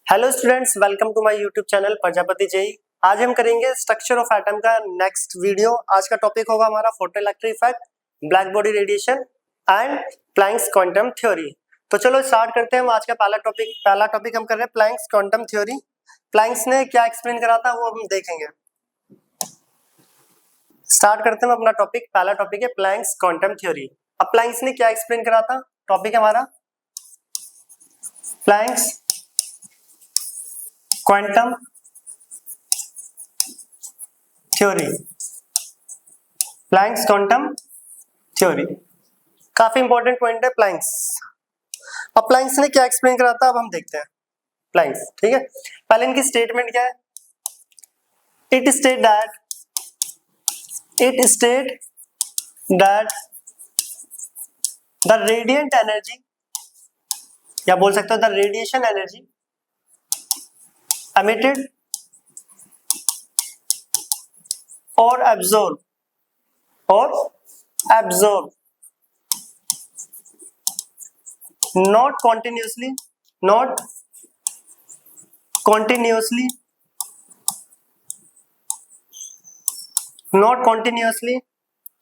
Hello students, welcome to my YouTube channel Prajapati JE. आज हम करेंगे स्ट्रक्चर ऑफ एटम का नेक्स्ट वीडियो। आज का टॉपिक होगा हमारा photoelectric effect, black body radiation and Planck's quantum theory. तो चलो स्टार्ट करते हैं। हम आज का पहला टॉपिक हम कर रहे हैं प्लैंक्स क्वांटम थ्योरी। प्लैंक्स ने क्या एक्सप्लेन करा था वो हम देखेंगे। स्टार्ट करते हैं अपना टॉपिक। पहला टॉपिक है प्लैंक्स क्वांटम थ्योरी। अब प्लैंक्स ने क्या एक्सप्लेन करा था? टॉपिक है हमारा Planck's quantum theory. Planck's quantum theory काफी इंपॉर्टेंट पॉइंट है प्लैंक्स। अब प्लैंक्स ने क्या एक्सप्लेन करा था अब हम देखते हैं प्लैंक्स। ठीक है, पहले इनकी स्टेटमेंट क्या है? It state that the radiant energy, या बोल सकते हो the radiation energy emitted or absorbed not continuously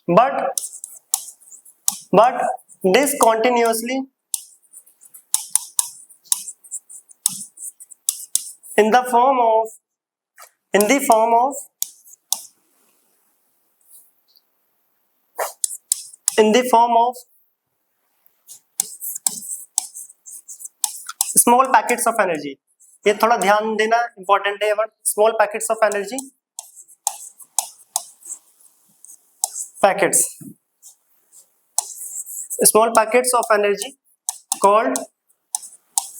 but discontinuously in the form of small packets of energy। ये थोड़ा ध्यान देना इंपॉर्टेंट है। Word small packets of energy, small packets of energy called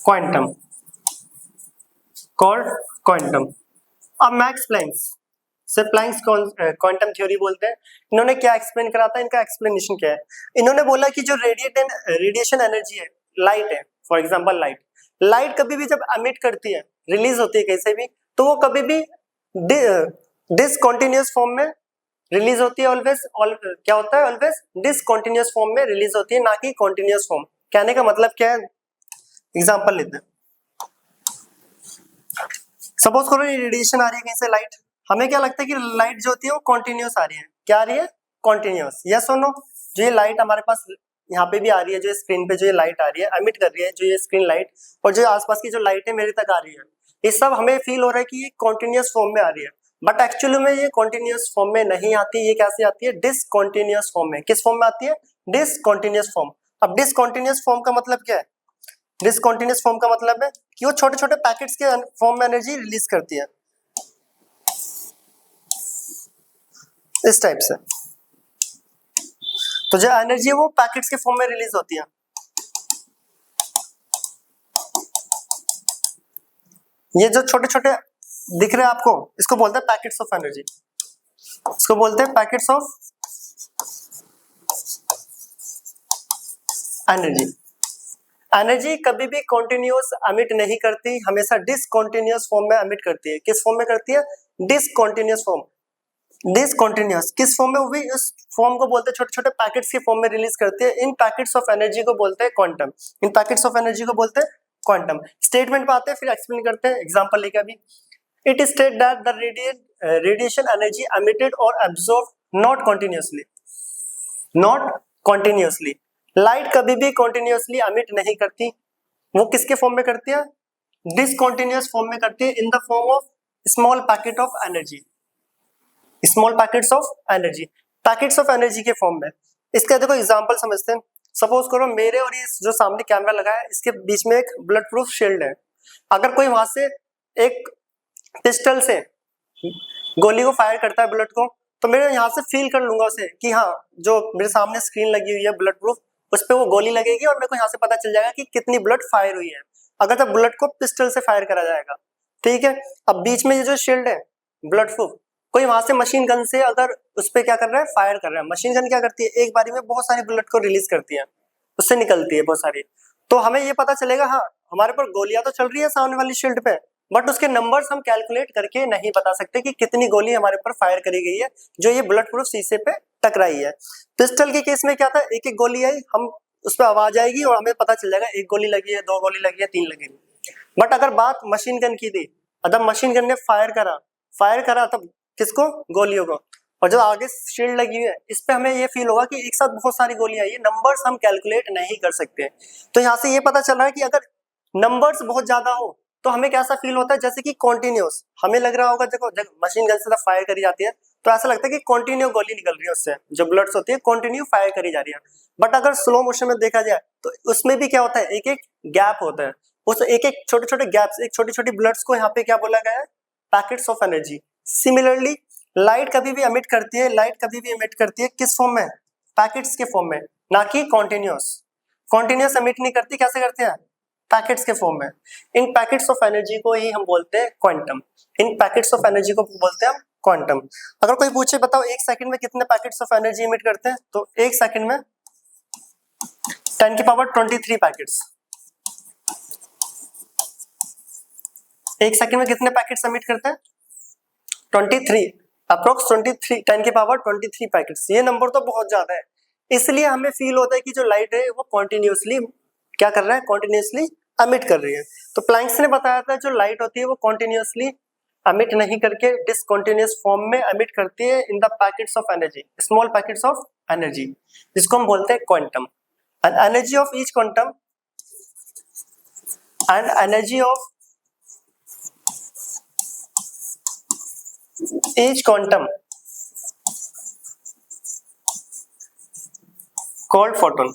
quantum. अब मैक्स प्लैंक्स से planks quantum theory बोलते हैं। इन्होंने क्या एक्सप्लेन करा था? इनका एक्सप्लेनेशन क्या है? इन्होंने बोला कि जो रेडिएशन एनर्जी है, लाइट है, फॉर एग्जांपल लाइट कभी भी जब एमिट करती है, रिलीज होती है कैसे भी, तो वो कभी भी डिसकंटिन्यूअस फॉर्म में रिलीज होती है। क्या होता है? ऑलवेज डिसकंटिन्यूअस फॉर्म में रिलीज होती है, ना कि कॉन्टिन्यूअस फॉर्म। कहने का मतलब क्या है? एग्जांपल लेते हैं। सपोज करो ये रेडिएशन आ रही है कहीं से लाइट। हमें क्या लगता है कि लाइट जो होती है वो कॉन्टिन्यूअस आ रही है। क्या आ रही है? कॉन्टिन्यूअस। यस और नो? जो ये लाइट हमारे पास यहाँ पे भी आ रही है, जो स्क्रीन पे जो ये लाइट आ रही है, एमिट कर रही है जो ये स्क्रीन लाइट, और जो आसपास की जो लाइट है मेरे तक आ रही है, ये सब हमें फील हो रहा है कि ये कॉन्टिन्यूअस फॉर्म में आ रही है। बट एक्चुअली में ये कॉन्टिन्यूअस फॉर्म में नहीं आती। ये कैसे आती है? डिसकॉन्टिन्यूअस फॉर्म में। किस फॉर्म में आती है? Discontinuous form. अब डिसकॉन्टिन्यूअस फॉर्म का मतलब क्या है? डिसकंटिन्यूअस फॉर्म का मतलब है कि वो छोटे छोटे पैकेट्स के फॉर्म में एनर्जी रिलीज करती है, इस टाइप से। तो जो एनर्जी है वो पैकेट्स के फॉर्म में रिलीज होती है। ये जो छोटे छोटे दिख रहे हैं आपको, इसको बोलते हैं पैकेट्स ऑफ एनर्जी। इसको बोलते हैं पैकेट्स ऑफ एनर्जी। एनर्जी कभी भी कॉन्टिन्यूअस एमिट नहीं करती, हमेशा डिसकंटिन्यूअस फॉर्म में एमिट करती है। किस फॉर्म में करती है? Discontinuous form. डिसकंटिन्यूअस किस फॉर्म में? वो भी इस फॉर्म को बोलते हैं छोटे छोटे पैकेट्स के फॉर्म में रिलीज करती है। इन पैकेट्स ऑफ एनर्जी को बोलते हैं quantum. In packets of energy को बोलते हैं क्वांटम। स्टेटमेंट पे आते हैं, फिर एक्सप्लेन करते हैं। एग्जांपल लेके अभी, it state that the radiation energy emitted और एब्जॉर्ब नॉट कॉन्टिन्यूअसली। लाइट कभी भी कॉन्टिन्यूअसली एमिट नहीं करती। वो किसके फॉर्म में करती है? डिसकंटिन्यूअस फॉर्म में करती है, इन the form of small packet of energy. Small packets of energy, packets of energy के फॉर्म में। इसका देखो एग्जांपल समझते हैं। सपोज करो मेरे और ये जो सामने कैमरा लगा है, इसके बीच में एक ब्लड प्रूफ शील्ड है। अगर कोई वहां से एक पिस्टल से गोली को फायर करता है बुलेट को, तो मैं यहाँ से फील कर लूंगा उसे कि हाँ, जो मेरे सामने स्क्रीन लगी हुई है ब्लड प्रूफ, उस पर वो गोली लगेगी और मेरे को यहाँ से पता चल जाएगा कि कितनी बुलेट फायर हुई है, अगर जब बुलेट को पिस्टल से फायर करा जाएगा। ठीक है, अब बीच में ये जो शील्ड है ब्लड प्रूफ, कोई वहां से मशीन गन से अगर उस पर क्या कर रहा है? फायर कर रहा है। मशीन गन क्या करती है? एक बारी में बहुत सारी बुलेट को रिलीज करती है, उससे निकलती है बहुत सारी। तो हमें ये पता चलेगा हाँ, हमारे पर गोलियां तो चल रही है सामने वाली शील्ड पे, बट उसके नंबर्स हम कैलकुलेट करके नहीं बता सकते कि कितनी गोली हमारे ऊपर फायर करी गई है जो ये बुलेट प्रूफ शीशे पे टकराई है। पिस्टल के केस में क्या था? एक एक गोली आई, हम उस पर आवाज आएगी और हमें पता चल जाएगा एक गोली लगी है, दो गोली लगी है, तीन लगी है। बट अगर बात मशीन गन की थी, अगर मशीन गन ने फायर करा तब किसको, गोलियों को, और जो आगे शील्ड लगी हुई है इस पे हमें ये फील होगा कि एक साथ बहुत सारी गोलियां, ये नंबर्स हम कैलकुलेट नहीं कर सकते। तो यहाँ से ये पता चल रहा है कि अगर नंबर्स बहुत ज्यादा हो तो हमें कैसा फील होता है, जैसे कि कॉन्टिन्यूस, हमें लग रहा होगा देखो जब मशीन गन से फायर करी जाती है तो ऐसा लगता है कि कंटिन्यू गोली निकल रही है, उससे जो बुलेट्स होती है कंटिन्यू फायर करी जा रही है। बट अगर स्लो मोशन में देखा जाए तो उसमें भी क्या होता है, एक एक गैप होता है, उस एक एक छोटे छोटे गैप्स, एक छोटी छोटी बुलेट्स को यहाँ पे क्या बोला गया है, packets of energy. Similarly light कभी भी एमिट करती है, लाइट कभी भी एमिट करती है किस फॉर्म में, पैकेट्स के फॉर्म में, ना कि कॉन्टिन्यूस एमिट नहीं करती, कैसे करते हैं, पैकेट्स के फॉर्म में। इन पैकेट्स ऑफ एनर्जी को ही हम बोलते हैं quantum, in packets of energy को बोलते हैं हम क्वांटम। अगर कोई पूछे बताओ एक सेकंड में कितने पैकेट्स ऑफ एनर्जी एमिट करते हैं, तो एक सेकंड में 10 की पावर 23 पैकेट्स, एक सेकंड में कितने पैकेट्स एमिट करते हैं, 23, अप्रोक्स 23, 10 की पावर 23 पैकेट्स। ये नंबर तो बहुत ज्यादा है, इसलिए हमें फील होता है कि जो लाइट है वो कॉन्टिन्यूसली क्या कर रहा है, कॉन्टिन्यूसली एमिट कर रही है। तो प्लैंक्स ने बताया था जो लाइट होती है वो कॉन्टिन्यूसली एमिट नहीं करके डिसकंटिन्यूअस फॉर्म में एमिट करती है in the packets of energy, small packets of energy, जिसको हम बोलते हैं quantum. And energy of each quantum and energy of each quantum called photon.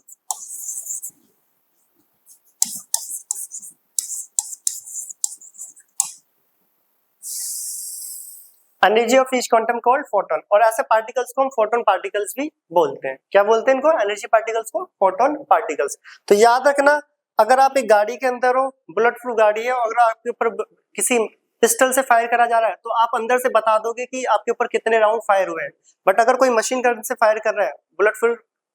Energy of each quantum called photon, और ऐसे particles को हम फोटोन पार्टिकल्स भी बोलते हैं। क्या बोलते हैं इनको, एनर्जी पार्टिकल्स को फोटोन पार्टिकल्स। तो याद रखना, अगर आप एक गाड़ी के अंदर हो, बुलेट प्रूफ गाड़ी है, और आपके ऊपर किसी पिस्टल से फायर करा जा रहा है तो आप अंदर से बता दोगे कि आपके ऊपर कितने राउंड फायर हुए हैं। बट अगर कोई मशीन गन से फायर कर रहा है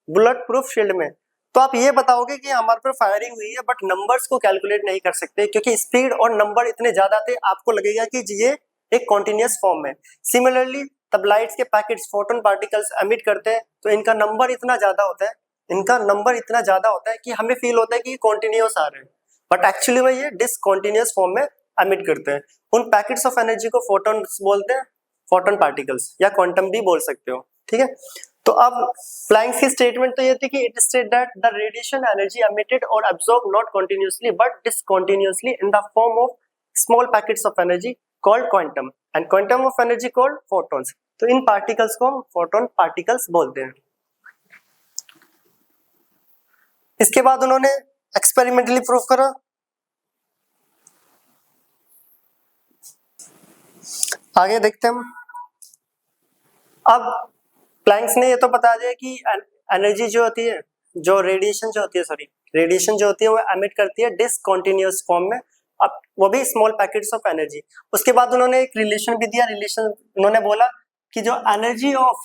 बुलेट प्रूफ शील्ड में, तो आप ये बताओगे कि हमारे पर फायरिंग हुई है, बट नंबर्स को कैलकुलेट नहीं कर सकते क्योंकि स्पीड और नंबर इतने ज्यादा थे, आपको लगेगा कि ये एक कॉन्टिन्यूअस फॉर्म है। सिमिलरली तब लाइट्स के पैकेट्स फोटोन पार्टिकल्स एमिट करते हैं तो इनका नंबर इतना ज्यादा होता है, कि हमें फील होता है कि ये कॉन्टिन्यूअस आ रहे हैं, बट एक्चुअली में ये डिसकंटिन्यूअस फॉर्म में एमिट करते हैं। उन पैकेट्स ऑफ एनर्जी को फोटॉन्स बोलते हैं, फोटोन पार्टिकल्स या क्वांटम भी बोल सकते हो, ठीक है। तो अब प्लैंक्स की स्टेटमेंट तो ये थी कि it state that the radiation energy emitted और absorb not continuously but discontinuously in the form of small packets of energy called quantum and quantum of energy called photons। तो इन पार्टिकल्स को हम photon particles बोलते हैं। इसके बाद उन्होंने experimentally prove करा। आगे देखते हैं हम। अब प्लैंक्स ने ये तो बता दिया कि एनर्जी जो होती है, जो रेडिएशन जो होती है वो एमिट करती है डिसकंटिन्यूअस फॉर्म में, अब वो भी स्मॉल पैकेट्स ऑफ एनर्जी। उसके बाद उन्होंने एक रिलेशन भी दिया, उन्होंने बोला कि जो energy of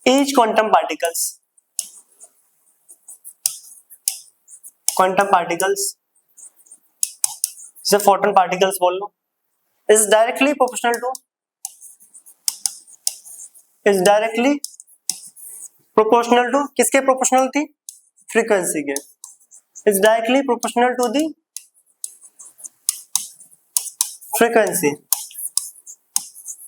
each quantum particles से फोटोन पार्टिकल्स बोल लो, इज डायरेक्टली प्रोपोर्शनल टू किसके प्रोपोर्शनल थी, फ्रीक्वेंसी के, is directly proportional to the frequency.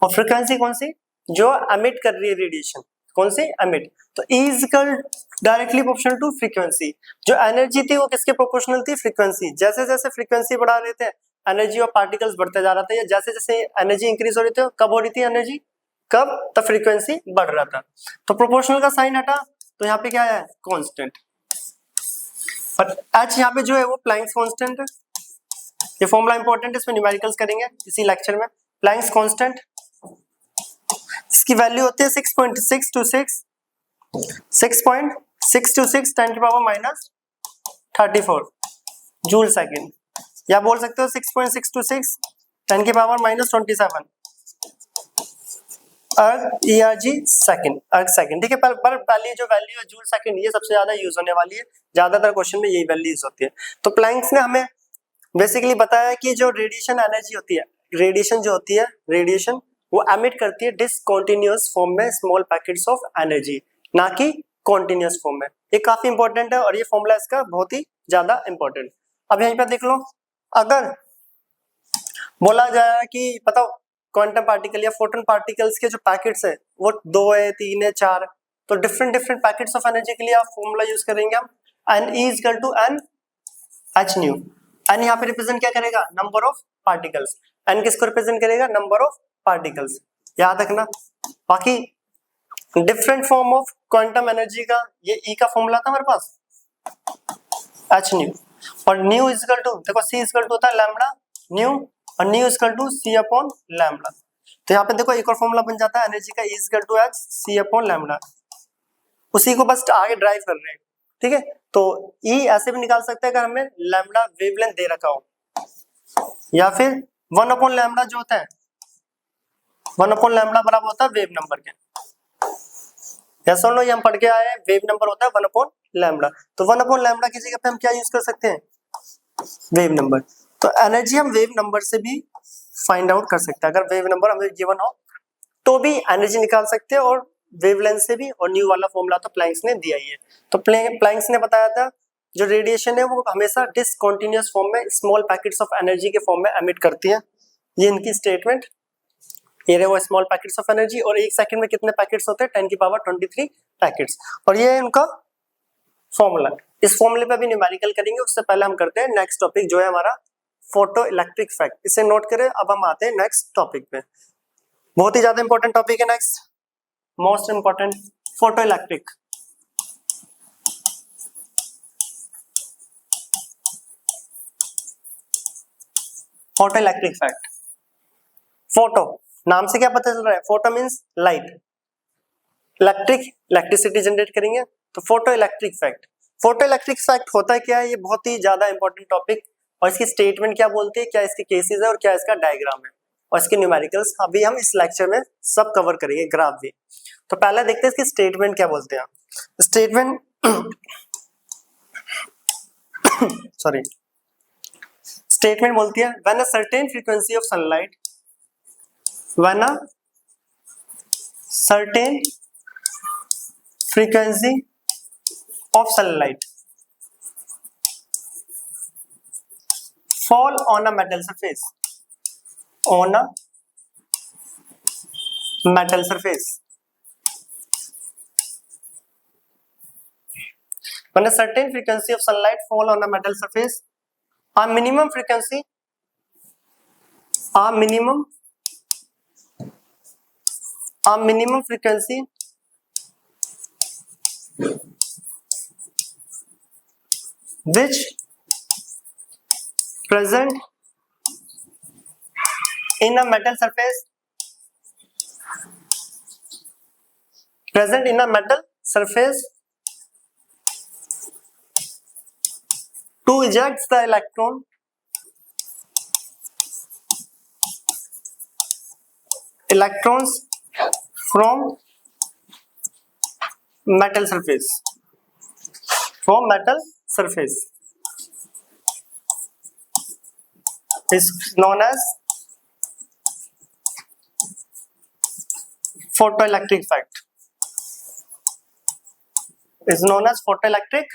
और फ्रीक्वेंसी कौन सी, जो एमिट कर रही है रेडिएशन, कौन सी, एमिट। तो is equal directly proportional to frequency. जो एनर्जी थी वो किसके प्रोपोर्शनल थी, फ्रीक्वेंसी। जैसे जैसे फ्रीक्वेंसी बढ़ा रहे थे एनर्जी ऑफ पार्टिकल्स बढ़ते जा रहा था, या जैसे जैसे एनर्जी इंक्रीज हो रही थी, कब हो रही थी एनर्जी, कब, तब फ्रीक्वेंसी बढ़ रहा था। तो प्रोपोर्शनल का साइन हटा तो यहाँ पे क्या है, कांस्टेंट। पर h यहाँ पे जो है वो प्लैंक्स कांस्टेंट है। ये फॉर्मूला इंपॉर्टेंट है, इसमें न्यूमेरिकल्स करेंगे इसी लेक्चर में। प्लैंक्स कांस्टेंट, इसकी वैल्यू होती है 6.626 10 की पावर माइनस 34 जूल सेकेंड, या बोल सकते हो 6.626 10 की पावर माइनस 27 अर्ग सेकंड, ठीक है। पर पहले जो वैल्यू है जूल सेकंड, ये सबसे ज्यादा यूज होने वाली है, ज्यादातर क्वेश्चन में यही वैल्यू यूज होती है। तो प्लैंक्स ने हमें बेसिकली बताया कि जो रेडिएशन एनर्जी होती है, रेडिएशन वो एमिट करती है डिसकंटिन्यूअस फॉर्म में स्मॉल पैकेट्स ऑफ एनर्जी, ना कि कॉन्टिन्यूअस फॉर्म में। ये काफी इंपॉर्टेंट है और ये फॉर्मूला इसका बहुत ही ज्यादा इंपॉर्टेंट। अब यहीं पे देख लो, अगर बोला जाए कि बताओ क्वांटम पार्टिकल या फोटोन पार्टिकल्स के जो पैकेट्स है वो 2 है, 3 है, 4, तो different different packets of energy के लिए आप फॉर्मूला यूज करेंगे हम n E is equal to n h nu. n यहाँ पे रिप्रेजेंट क्या करेगा, नंबर ऑफ पार्टिकल्स, n किसको रिप्रेजेंट करेगा, नंबर ऑफ पार्टिकल्स, याद रखना। बाकी different form of quantum energy का ये E का फॉर्मूला था हमारे पास h न्यू, और न्यू इज इक्वल टू देखो c इज इक्वल टू होता है लैम्डा न्यू, और nu is equal to c upon lambda. तो यहाँ पे देखो एक और फॉर्मूला बन जाता है एनर्जी का E is equal to h c upon lambda, उसी को बस आगे ड्राइव कर रहे हैं, ठीक है। तो E ऐसे भी निकाल सकते हैं अगर हमें लैम्डा वेवलेंथ दे रखा हो, या फिर 1 अपॉन लैम्डा जो होता है 1 अपॉन लैम्डा बराबर होता है वेव नंबर के, या सुन लो ये हम पढ़ के आए हैं, वेव नंबर होता है 1 अपॉन लैम्डा, तो 1 अपॉन लैम्डा की जगह पे हम क्या यूज कर सकते हैं, वेव नंबर। तो एनर्जी हम वेव नंबर से भी फाइंड आउट कर सकते हैं, अगर वेव नंबर हमें गिवन हो तो भी एनर्जी निकाल सकते हैं, और वेवलेंथ से भी, और न्यू वाला फॉर्मूला तो प्लैंक्स ने दिया ही है। तो प्लैंक्स ने बताया था जो रेडिएशन है वो हमेशा डिसकंटीन्यूअस फॉर्म में स्मॉल पैकेट्स ऑफ एनर्जी के फॉर्म में एमिट करती है, ये इनकी स्टेटमेंट। ये रहे वो स्मॉल पैकेट्स ऑफ एनर्जी, और एक सेकंड में कितने पैकेट्स होते हैं, 10 की पावर 23 पैकेट्स, और ये है उनका फॉर्मूला। इस फॉर्मूले पे भी न्यूमेरिकल करेंगे, उससे पहले हम करते हैं नेक्स्ट टॉपिक जो है हमारा फोटो इलेक्ट्रिक इफेक्ट, इसे नोट करें। अब हम आते हैं नेक्स्ट टॉपिक पे, बहुत ही ज्यादा इंपॉर्टेंट टॉपिक है next, most important, photo electric. Photo electric effect, photo नाम से क्या पता चल रहा है, photo means light, electric electricity generate करेंगे, तो photo electric effect. Photo electric effect होता है क्या है, ये बहुत ही ज्यादा इंपॉर्टेंट टॉपिक, और इसकी स्टेटमेंट क्या बोलती है, क्या इसके केसेस है और क्या इसका डायग्राम है, और इसके न्यूमेरिकल्स अभी हम इस लेक्चर में सब कवर करेंगे, ग्राफ भी। तो पहले देखते हैं इसकी स्टेटमेंट क्या बोलते हैं। स्टेटमेंट सॉरी, स्टेटमेंट बोलती है when a certain frequency of sunlight, when a certain frequency of sunlight fall on a metal surface, on a metal surface, when a certain frequency of sunlight fall on a metal surface, a minimum frequency, a minimum frequency which present in a metal surface, present in a metal surface to eject the electron electrons from metal surface, from metal surface is known as photoelectric effect, is known as photoelectric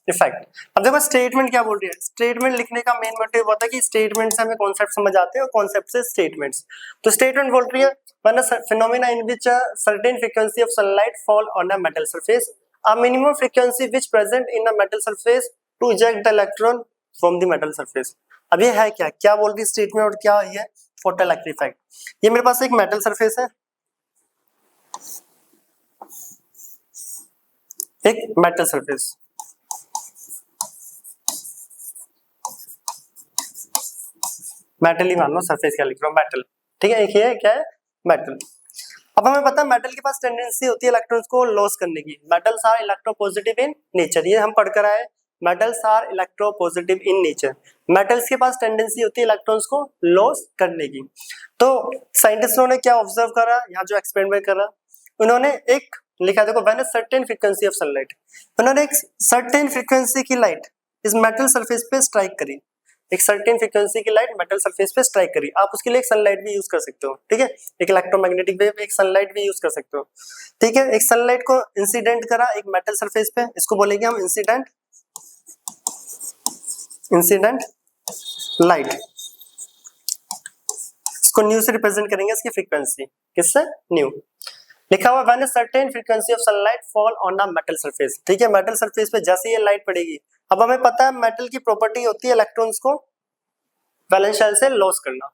effect। अब देखो statement क्या बोल रही है, statement लिखने का main motive होता है कि स्टेटमेंट से हमें कॉन्सेप्ट समझ आते हैं और कॉन्सेप्ट से स्टेटमेंट्स। तो स्टेटमेंट बोल रही है when a phenomena in which a certain frequency of sunlight fall on a metal surface, a minimum frequency which present in a metal surface to eject the electron from the metal surface। अब ये है क्या, क्या बोल रही है statement और क्या ये फोटोइलेक्ट्रिक इफेक्ट। ये मेरे पास एक मेटल सरफेस है, एक मेटल सरफेस, मेटल ही मान लो, सरफेस क्या लिख रहा हूं, मेटल, ठीक है। एक ये क्या है, मेटल। अब हमें पता है मेटल के पास टेंडेंसी होती है इलेक्ट्रॉन्स को लॉस करने की, metals are electropositive in nature, ये हम पढ़कर आए, metals are electropositive in nature, metals के पास टेंडेंसी होती है इलेक्ट्रॉन्स को लॉस करने की। तो साइंटिस्टों ने क्या ऑब्जर्व करा, यहाँ जो एक्सपेरिमेंट करा उन्होंने एक लिखा, देखो when a certain frequency of sunlight, उन्होंने एक सर्टेन फ्रीक्वेंसी की लाइट इस मेटल सरफेस पे स्ट्राइक करी, एक सर्टेन फ्रीक्वेंसी की लाइट मेटल सरफेस पे स्ट्राइक करी। आप उसके लिए एक सनलाइट भी यूज कर सकते हो, ठीक है, एक इलेक्ट्रोमैग्नेटिक वेव, एक सनलाइट भी यूज कर सकते हो, ठीक है। एक सनलाइट को इंसिडेंट करा एक मेटल सरफेस पे, इसको बोलेंगे हम इंसिडेंट इंसिडेंट लाइट, इसको न्यू से रिप्रेजेंट करेंगे, इसकी फ्रीक्वेंसी किससे, न्यू। लिखा हुआ when a certain frequency of sunlight fall on a metal surface, ठीक है, मेटल सरफेस पे जैसे ये लाइट पड़ेगी, अब हमें पता है मेटल की प्रॉपर्टी होती है इलेक्ट्रॉन्स को वैलेंस शेल से लॉस करना,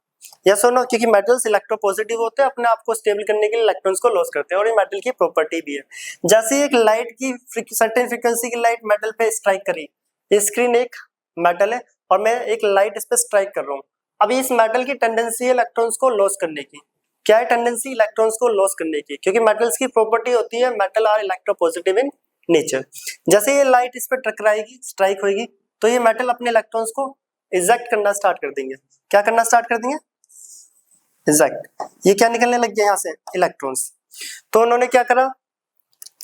यस और नो, क्योंकि मेटल्स इलेक्ट्रोपॉजिटिव होते हैं, अपने आप को स्टेबल करने के लिए इलेक्ट्रॉन्स को लॉस करते हैं, और ये मेटल की प्रॉपर्टी भी है। जैसे एक लाइट की सर्टेन फ्रीक्वेंसी की लाइट मेटल पे स्ट्राइक करी, ये स्क्रीन एक मेटल है और मैं एक लाइट इस पे स्ट्राइक कर रहा हूँ, अभी इस मेटल की टेंडेंसी है इलेक्ट्रॉन्स को लॉस करने की, क्या है टेंडेंसी, इलेक्ट्रॉन्स को लॉस करने की, क्योंकि मेटल्स की प्रॉपर्टी होती है metal are electropositive in nature. जैसे ये लाइट इस पे टकराएगी, स्ट्राइक होगी, तो ये मेटल अपने इलेक्ट्रॉन्स को इजेक्ट करना स्टार्ट कर देंगे, क्या करना स्टार्ट कर देंगे, इजेक्ट, ये क्या निकलने लग गया यहाँ से, इलेक्ट्रॉन्स। तो उन्होंने क्या करा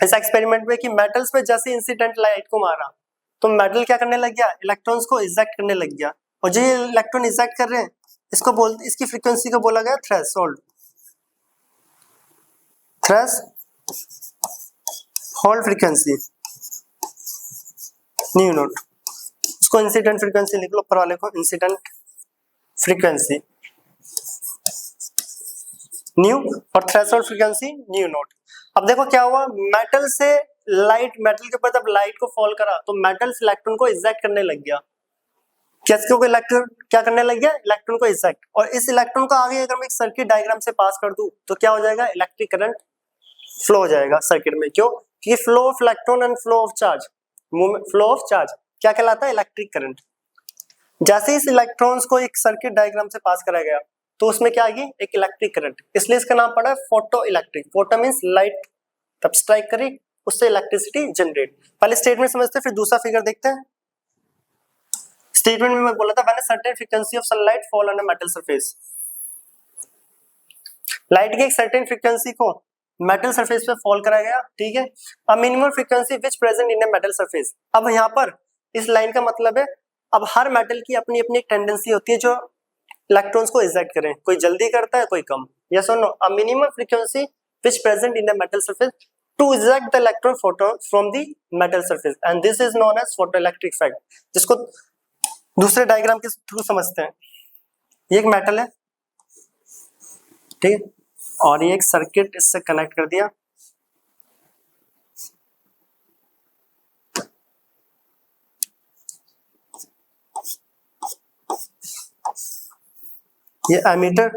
इस एक्सपेरिमेंट में कि मेटल्स पे जैसे इंसिडेंट लाइट को मारा, तो मेटल क्या करने लग गया, इलेक्ट्रॉन्स को इजेक्ट करने लग गया, और जो ये इलेक्ट्रॉन इजेक्ट कर रहे हैं इसकी फ्रीक्वेंसी को बोला गया threshold, threshold frequency, new note, उसको इंसिडेंट फ्रीक्वेंसी लिख लो, ऊपर वाले को इंसिडेंट फ्रीक्वेंसी न्यू और थ्रेशोल्ड फ्रीक्वेंसी न्यू नोट। अब देखो क्या हुआ, मेटल से लाइट, मेटल के ऊपर जब लाइट को फॉल करा तो मेटल इलेक्ट्रॉन को इजेक्ट करने लग गया, किसको, इलेक्ट्रॉन क्या करने लग गया, इलेक्ट्रॉन को इजेक्ट, और इस इलेक्ट्रॉन को आगे अगर मैं एक सर्किट डायग्राम से पास कर दूं तो क्या हो जाएगा, इलेक्ट्रिक करंट फ्लो हो जाएगा सर्किट में, क्यों, क्योंकि flow of electron and flow of charge, flow of charge क्या कहलाता है, इलेक्ट्रिक करंट। जैसे इस इलेक्ट्रॉन्स को एक सर्किट डायग्राम से पास करा गया तो उसमें क्या आएगी, एक इलेक्ट्रिक करंट, इसलिए इसका नाम पड़ा है photo electric, photo means light तब स्ट्राइक करी उससे इलेक्ट्रिसिटी जनरेट। पहले स्टेटमेंट समझते हैं फिर दूसरा फिगर देखते हैं। स्टेटमेंट में मैं बोला था when a certain frequency of sunlight fall on a metal surface, light की एक सर्टेन फ्रीक्वेंसी को मेटल सरफेस पे फॉल कराया गया, ठीक है, अ minimum frequency which present in a metal surface. अब यहाँ पर इस लाइन का मतलब है अब हर मेटल की अपनी अपनी एक टेंडेंसी होती है जो इलेक्ट्रॉन्स को इजेक्ट करें, कोई जल्दी करता है कोई कम, यस और no, a minimum frequency which present in a metal surface to eject the electron photo from the metal surface and this is known as photoelectric effect, जिसको दूसरे डायग्राम के थ्रू समझते हैं। ये एक मेटल है, ठीक है, और ये एक सर्किट इससे कनेक्ट कर दिया, ये एमीटर,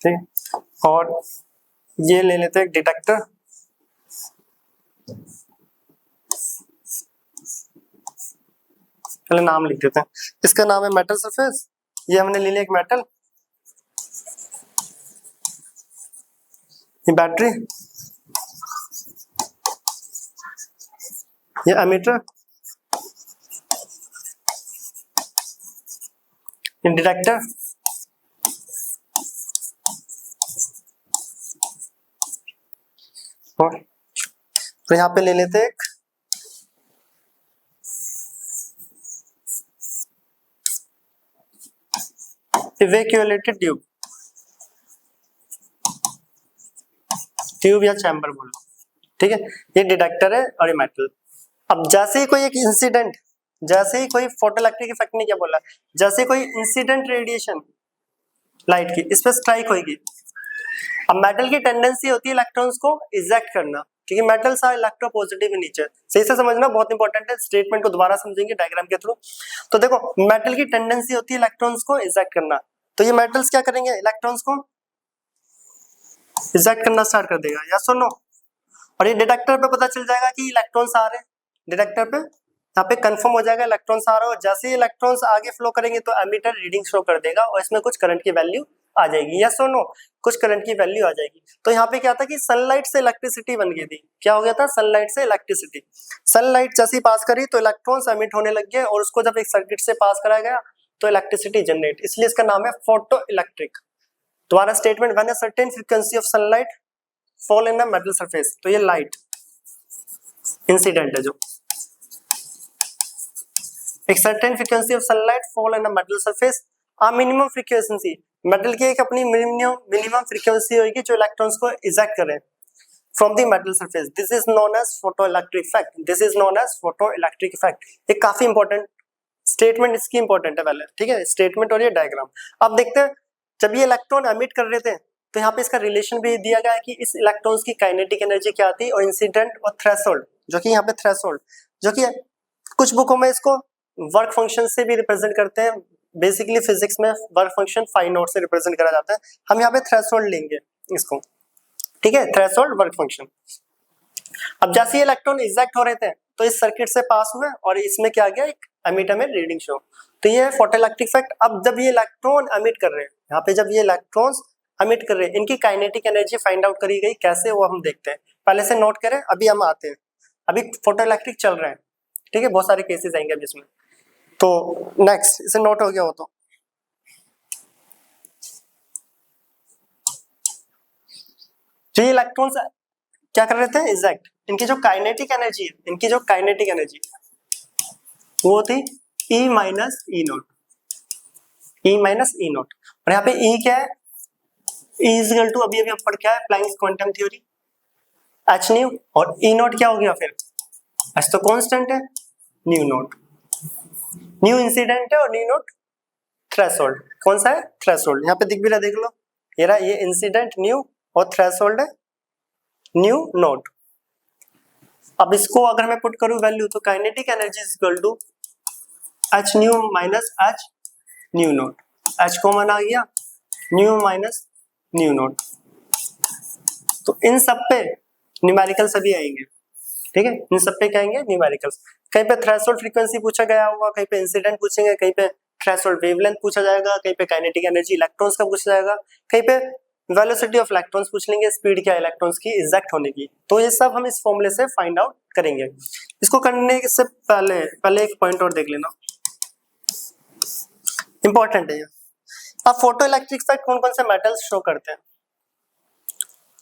ठीक, और ये ले लेते हैं डिटेक्टर, पहले नाम लिख देते हैं, इसका नाम है मेटल सरफेस, ये हमने ले लिया एक मेटल, ये बैटरी, ये एमीटर, ये डिटेक्टर, और तो यहाँ पे ले लेते हैं एक इवैक्यूएटेड ट्यूब, ट्यूब या चैम्बर बोलो, ठीक है, ये डिटेक्टर है और ये मेटल। अब जैसे ही कोई एक इंसिडेंट, जैसे ही कोई फोटोइलेक्ट्रिक इफेक्ट ने क्या बोला, जैसे कोई इंसिडेंट रेडिएशन लाइट की इस पर स्ट्राइक होगी, अब मेटल की टेंडेंसी होती है इलेक्ट्रॉन्स को इजेक्ट करना, क्योंकि metals are electropositive in nature, सही से समझना बहुत इंपॉर्टेंट है, स्टेटमेंट को दोबारा समझेंगे डायग्राम के थ्रू। तो देखो मेटल की टेंडेंसी होती है इलेक्ट्रॉन्स को इजेक्ट करना, तो ये मेटल्स क्या करेंगे, इलेक्ट्रॉन्स को इजेक्ट करना स्टार्ट कर देगा, या सुनो, और ये डिटेक्टर पे पता चल जाएगा कि इलेक्ट्रॉन्स आ रहे हैं, डिटेक्टर पे यहाँ पे कंफर्म हो जाएगा इलेक्ट्रॉन्स आ रहे हो, जैसे ही इलेक्ट्रॉन्स आगे फ्लो करेंगे तो एमीटर रीडिंग शो कर देगा और इसमें कुछ करंट की वैल्यू आ जाएगी, यस और नो, कुछ करंट की वैल्यू आ जाएगी। तो यहाँ पे क्या था कि सनलाइट से इलेक्ट्रिसिटी बन गई थी, क्या हो गया था, सनलाइट से इलेक्ट्रिसिटी, सनलाइट जैसे ही पास करी तो इलेक्ट्रॉन्स एमिट होने लग गए और उसको जब एक सर्किट से पास कराया गया तो इलेक्ट्रिसिटी जनरेट, इसलिए इसका नाम है फोटो इलेक्ट्रिक। दोबारा statement, when a certain frequency of sunlight fall in a metal surface, तो ये लाइट इंसिडेंट है, जो एक certain frequency of sunlight fall in a metal surface, a minimum frequency, metal की एक अपनी मिनिमम फ्रीक्वेंसी होगी जो इलेक्ट्रॉन्स को इजेक्ट करे, from the metal surface. This is known as photoelectric effect. This is known as photoelectric effect. ये काफी important statement, इसकी इंपॉर्टेंट है पहले, ठीक है, स्टेटमेंट और ये डायग्राम। अब देखते हैं जब ये इलेक्ट्रॉन एमिट कर रहे थे तो यहाँ पे इसका रिलेशन भी दिया गया है कि इस इलेक्ट्रॉन्स की काइनेटिक एनर्जी क्या आती है और इंसिडेंट और थ्रेशोल्ड, जो कि यहाँ पे थ्रेशोल्ड, जो कि कुछ बुकों में इसको वर्क फंक्शन से भी रिप्रेजेंट करते हैं। बेसिकली फिजिक्स में वर्क फंक्शन फाई नॉट से रिप्रेजेंट करा जाता है, हम यहाँ पे थ्रेशोल्ड लेंगे इसको, ठीक है, थ्रेशोल्ड वर्क फंक्शन। अब जैसे ये इलेक्ट्रॉन इजेक्ट हो रहे थे तो इस सर्किट से पास हुए और इसमें क्या गया, एक एमीटर में रीडिंग शो, तो ये है फोटोइलेक्ट्रिक इफेक्ट। अब जब ये इलेक्ट्रॉन एमिट कर रहे हैं, यहाँ पे जब ये इलेक्ट्रॉन्स एमिट कर रहे हैं, इनकी काइनेटिक एनर्जी फाइंड आउट करी गई, कैसे वो हम देखते हैं, पहले से नोट करें, अभी हम आते हैं, अभी फोटोइलेक्ट्रिक चल रहे हैं, ठीक है, बहुत सारे केसेस आएंगे अब इसमें, तो नेक्स्ट इसे नोट हो गया हो तो जो ये इलेक्ट्रॉन्स क्या कर रहे थे, इजेक्ट, इनकी जो काइनेटिक एनर्जी है, इनकी जो काइनेटिक एनर्जी वो थी E माइनस ई नोट, E माइनस ई नोट, और यहाँ पे E क्या है, E इक्वल टू अभी हम पढ़ क्या है, Planck's quantum theory, h nu, और E नोट क्या हो गया फिर, h तो कांस्टेंट है, न्यू नोट, न्यू इंसिडेंट है और न्यू नोट थ्रेशोल्ड, कौन सा है, थ्रेशोल्ड, यहाँ पे दिख भी रहा, देख लो ये रहा, ये इंसिडेंट न्यू और थ्रेशोल्ड है न्यू नोट। अब इसको अगर मैं पुट करूं वैल्यू, तो kinetic energy is equal to h nu minus h nu nought, h common आ गया, न्यू माइनस न्यू नोट, तो इन सब पे न्यूमेरिकल सभी आएंगे, ठीक है, इन सब पे क्या आएंगे, न्यूमेरिकल्स। कहीं पे थ्रेशोल्ड फ्रीक्वेंसी पूछा गया होगा, कहीं पे इंसिडेंट पूछेंगे, कहीं पे थ्रेशोल्ड वेवलेंथ पूछा जाएगा, कहीं पे काइनेटिक एनर्जी इलेक्ट्रॉन्स का पूछा जाएगा, कहीं पे वेलोसिटी ऑफ इलेक्ट्रॉन्स पूछ लेंगे, स्पीड क्या इलेक्ट्रॉन्स की इजेक्ट होने की, तो ये सब हम इस फॉर्मूले से फाइंड आउट करेंगे। इसको करने से पहले एक पॉइंट और देख लेना, इंपॉर्टेंट है ये। अब फोटो इलेक्ट्रिक इफेक्ट कौन कौन से मेटल्स शो करते हैं,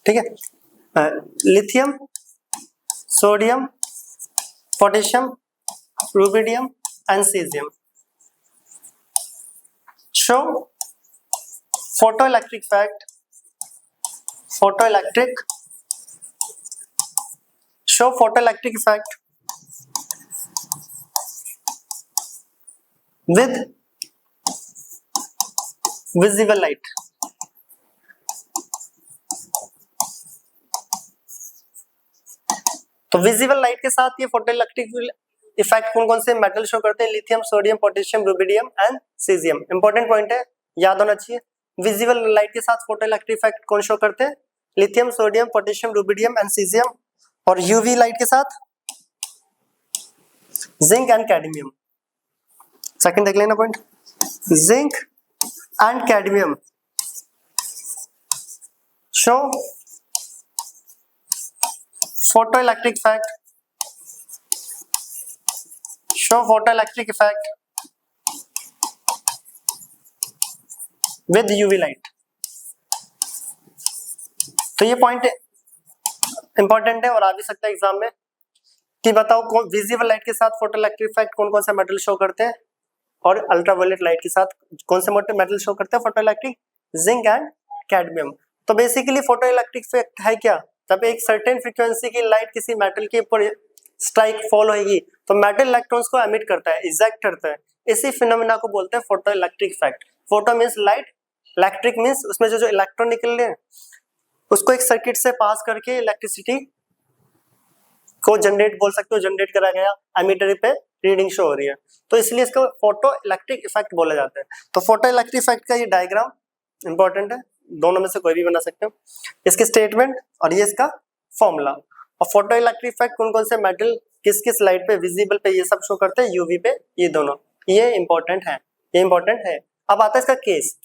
ठीक है, lithium, sodium, potassium, rubidium and caesium show photoelectric effect, show photoelectric effect with visible light. तो विजिबल लाइट के साथ ये फोटोइलेक्ट्रिक इफेक्ट कौन कौन से मेटल शो करते हैं, lithium, sodium, potassium, rubidium and caesium. Important point है, याद होना चाहिए, विजिबल लाइट के साथ फोटोइलेक्ट्रिक इफेक्ट कौन शो करते हैं, lithium, sodium, potassium, rubidium and caesium, और यूवी लाइट के साथ जिंक एंड कैडमियम। सेकंड देख लेना point, zinc and cadmium show photoelectric effect, show photoelectric effect with UV light। तो ये पॉइंट इंपॉर्टेंट है और आ भी सकता है एग्जाम में कि बताओ विजिबल लाइट के साथ फोटोइलेक्ट्रिक इफेक्ट कौन कौन सा मेटल शो करते हैं, और अल्ट्रावायलेट लाइट के साथ कौन से मेटल शो करते हैं, फोटोइलेक्ट्रिक, जिंक एंड कैडमियम। तो बेसिकली फोटोइलेक्ट्रिक इफेक्ट है क्या, जब एक सर्टेन फ्रीक्वेंसी की लाइट किसी मेटल के ऊपर स्ट्राइक फॉल होगी तो मेटल इलेक्ट्रॉन्स को एमिट करता है, इजेक्ट करता है, इसी फिनोमेना को बोलते हैं photoelectric effect. Photo means light, electric means उसमें जो इलेक्ट्रॉन निकल रहे हैं उसको एक सर्किट से पास करके इलेक्ट्रिसिटी को जनरेट बोल सकते हो, जनरेट करा गया, एमीटर पे रीडिंग शो हो रही है, तो इसलिए इसको फोटो इलेक्ट्रिक इफेक्ट बोला जाता है। तो फोटो इलेक्ट्रिक इफेक्ट का ये डायग्राम इंपॉर्टेंट है, दोनों में से कोई भी बना सकते हो, इसके स्टेटमेंट और ये इसका फॉर्मूला। और फोटो इलेक्ट्रिक इफेक्ट कौन कौन से मेटल किस किस लाइट पे, विजिबल पे ये सब शो करते हैं, यूवी पे ये दोनों, ये इंपॉर्टेंट है, ये इंपॉर्टेंट है। अब आता है इसका केस,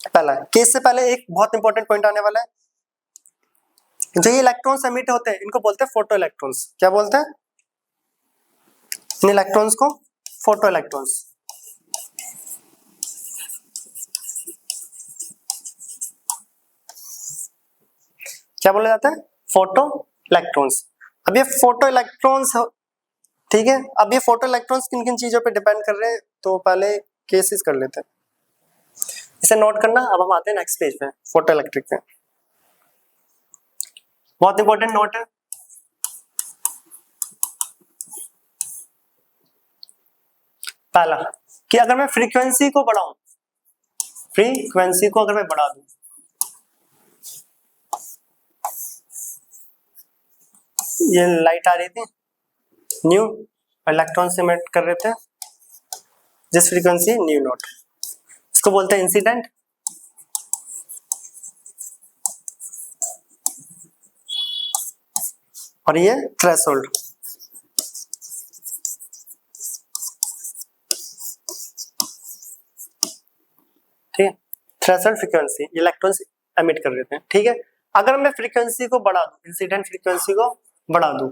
पहला केस से पहले एक बहुत इंपॉर्टेंट पॉइंट आने वाला है, जो ये इलेक्ट्रॉन्स एमिट होते हैं इनको बोलते हैं फोटो इलेक्ट्रॉन्स। क्या बोलते हैं इन इलेक्ट्रॉन्स को, फोटो इलेक्ट्रॉन्स। क्या बोला जाता है, फोटो इलेक्ट्रॉन्स। अब ये फोटो इलेक्ट्रॉन्स, ठीक है, अब ये फोटो इलेक्ट्रॉन्स किन किन चीजों पे डिपेंड कर रहे हैं, तो पहले केसेस कर लेते हैं, इसे नोट करना। अब हम आते हैं नेक्स्ट पेज पे, फोटो इलेक्ट्रिक पे। बहुत इंपॉर्टेंट नोट है। पहला कि अगर मैं फ्रीक्वेंसी को बढ़ाऊं, फ्रीक्वेंसी को अगर मैं बढ़ा दूं, ये लाइट आ रही थी, न्यू इलेक्ट्रॉन से एमिट कर रहे थे जिस फ्रीक्वेंसी न्यू नॉट, इसको बोलते हैं इंसिडेंट, और ये थ्रेशोल्ड। ठीक है, थ्रेशोल्ड फ्रीक्वेंसी इलेक्ट्रॉन्स एमिट कर रहे थे। ठीक है, अगर मैं फ्रीक्वेंसी को बढ़ा दूं, इंसिडेंट फ्रीक्वेंसी को बढ़ा दूं,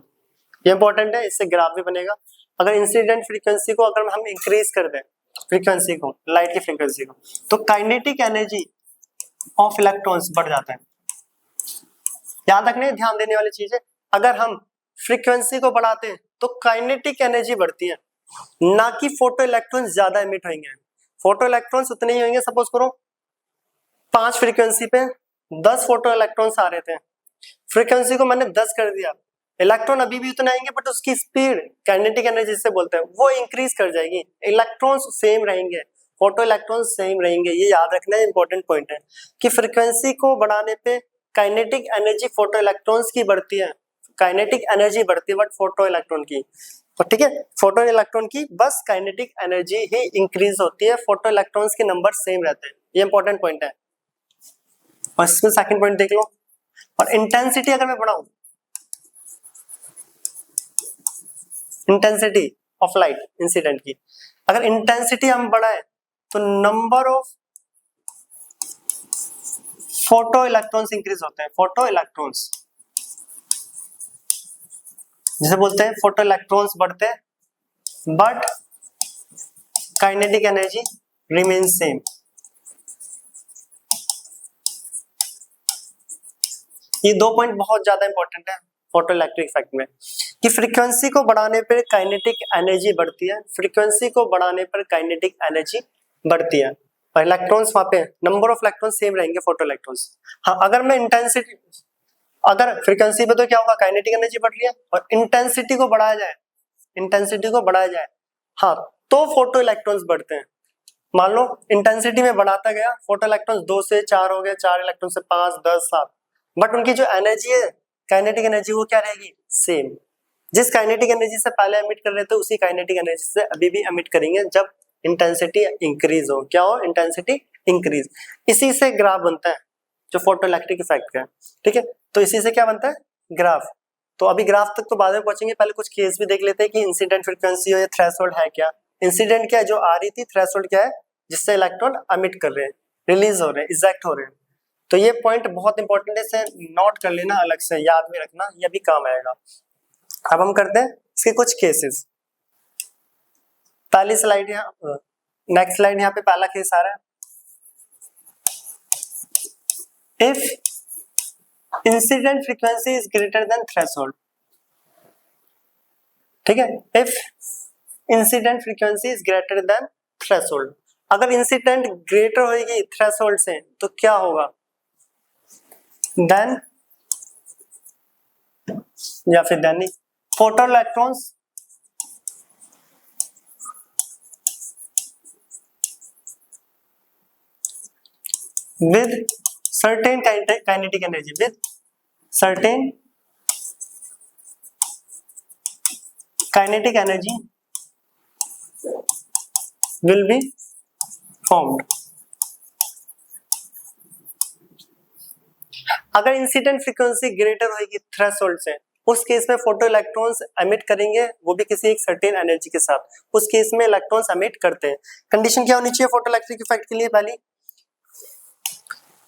ये इंपॉर्टेंट है, इससे ग्राफ भी बनेगा। अगर इंसिडेंट फ्रीक्वेंसी को अगर हम इंक्रीज कर दें, फ्रीक्वेंसी को, लाइट की फ्रीक्वेंसी को, तो काइनेटिक एनर्जी ऑफ इलेक्ट्रॉन्स बढ़ जाता है। याद रखने, ध्यान देने वाली चीज है, अगर हम फ्रीक्वेंसी को बढ़ाते हैं तो काइनेटिक एनर्जी बढ़ती है, ना कि फोटो इलेक्ट्रॉन्स ज्यादा एमिट होंगे। फोटो इलेक्ट्रॉन्स उतने ही होंगे, सपोज करो 5 फ्रीक्वेंसी पे 10 फोटो इलेक्ट्रॉन्स आ रहे थे, फ्रीक्वेंसी को मैंने 10 कर दिया, इलेक्ट्रॉन अभी भी उतना आएंगे, बट उसकी स्पीड काइनेटिक एनर्जी से बोलते हैं वो इंक्रीज कर जाएगी, इलेक्ट्रॉन्स सेम रहेंगे, फोटो इलेक्ट्रॉन्स सेम रहेंगे। ये याद रखना इंपॉर्टेंट पॉइंट है कि फ्रीक्वेंसी को बढ़ाने पे काइनेटिक एनर्जी फोटो इलेक्ट्रॉन्स की बढ़ती है, काइनेटिक एनर्जी बढ़ती है बट फोटो इलेक्ट्रॉन की, तो ठीक है, फोटो इलेक्ट्रॉन की बस काइनेटिक एनर्जी ही इंक्रीज होती है, फोटो इलेक्ट्रॉन्स के नंबर सेम रहते हैं। ये इंपॉर्टेंट पॉइंट है। और इसमें सेकंड पॉइंट देख लो, और इंटेंसिटी अगर मैं बढ़ाऊं, इंटेंसिटी ऑफ लाइट इंसिडेंट की, अगर इंटेंसिटी हम बढ़ाएं तो number of photo electrons increase होते हैं, फोटो इलेक्ट्रॉन्स जिसे बोलते हैं फोटो इलेक्ट्रॉन्स बढ़ते हैं but kinetic energy remain same. ये 2 पॉइंट बहुत ज्यादा इंपॉर्टेंट है फोटो इलेक्ट्रिक इफेक्ट में, कि फ्रीक्वेंसी को बढ़ाने पर काइनेटिक एनर्जी बढ़ती है, फ्रीक्वेंसी को बढ़ाने पर काइनेटिक एनर्जी बढ़ती है, और इलेक्ट्रॉन्स वहां पे नंबर ऑफ इलेक्ट्रॉन्स सेम रहेंगे, फोटो इलेक्ट्रॉन्स। हाँ, अगर मैं इंटेंसिटी, अगर फ्रीक्वेंसी पे तो क्या होगा, काइनेटिक एनर्जी बढ़ रही है, और इंटेंसिटी को बढ़ाया जाए, इंटेंसिटी को बढ़ाया जाए, हाँ, तो फोटो इलेक्ट्रॉन्स बढ़ते हैं। मान लो इंटेंसिटी में बढ़ाता गया, फोटो इलेक्ट्रॉन्स 2 से 4 हो गए, 4 इलेक्ट्रॉन से 5, 10, 7, बट उनकी जो एनर्जी है, काइनेटिक एनर्जी, वो क्या रहेगी, सेम। जिस काइनेटिक एनर्जी से पहले एमिट कर रहे थे उसी काइनेटिक एनर्जी से अभी भी एमिट करेंगे जब इंटेंसिटी इंक्रीज हो। क्या हो, इंटेंसिटी इंक्रीज। इसी से ग्राफ बनता है जो फोटो इलेक्ट्रिक इफेक्ट का है। ठीक है, तो इसी से क्या बनता है, ग्राफ। तो अभी ग्राफ तक तो बाद में पहुंचेंगे, पहले कुछ केस भी देख लेते हैं कि इंसिडेंट फ्रीक्वेंसी हो या थ्रेशोल्ड है क्या। इंसिडेंट क्या है, जो आ रही थी, थ्रेशोल्ड क्या है, जिससे इलेक्ट्रॉन एमिट कर रहे हैं, रिलीज हो रहे हैं, इजेक्ट हो रहे हैं। तो ये पॉइंट बहुत इंपॉर्टेंट है, इसे नोट कर लेना, अलग से याद में रखना, ये भी काम आएगा। अब हम करते हैं इसके कुछ केसेस। पहली स्लाइड यहाँ, नेक्स्ट स्लाइड यहाँ पे पहला केस आ रहा है, if incident frequency is greater than threshold. ठीक है, if incident frequency is greater than threshold, अगर इंसिडेंट ग्रेटर होगी थ्रेशोल्ड से तो क्या होगा, देन, या फिर देन नहीं, photo electrons with certain kinetic energy, with certain kinetic energy will be formed। अगर इंसिडेंट फ्रीक्वेंसी ग्रेटर होगी थ्रेशोल्ड से, उस केस में फोटो इलेक्ट्रॉन्स एमिट करेंगे, वो भी किसी एक सर्टेन एनर्जी के साथ, उस केस में इलेक्ट्रॉन्स एमिट करते हैं। कंडीशन क्या होनी चाहिए फोटो इलेक्ट्रिक इफेक्ट के लिए,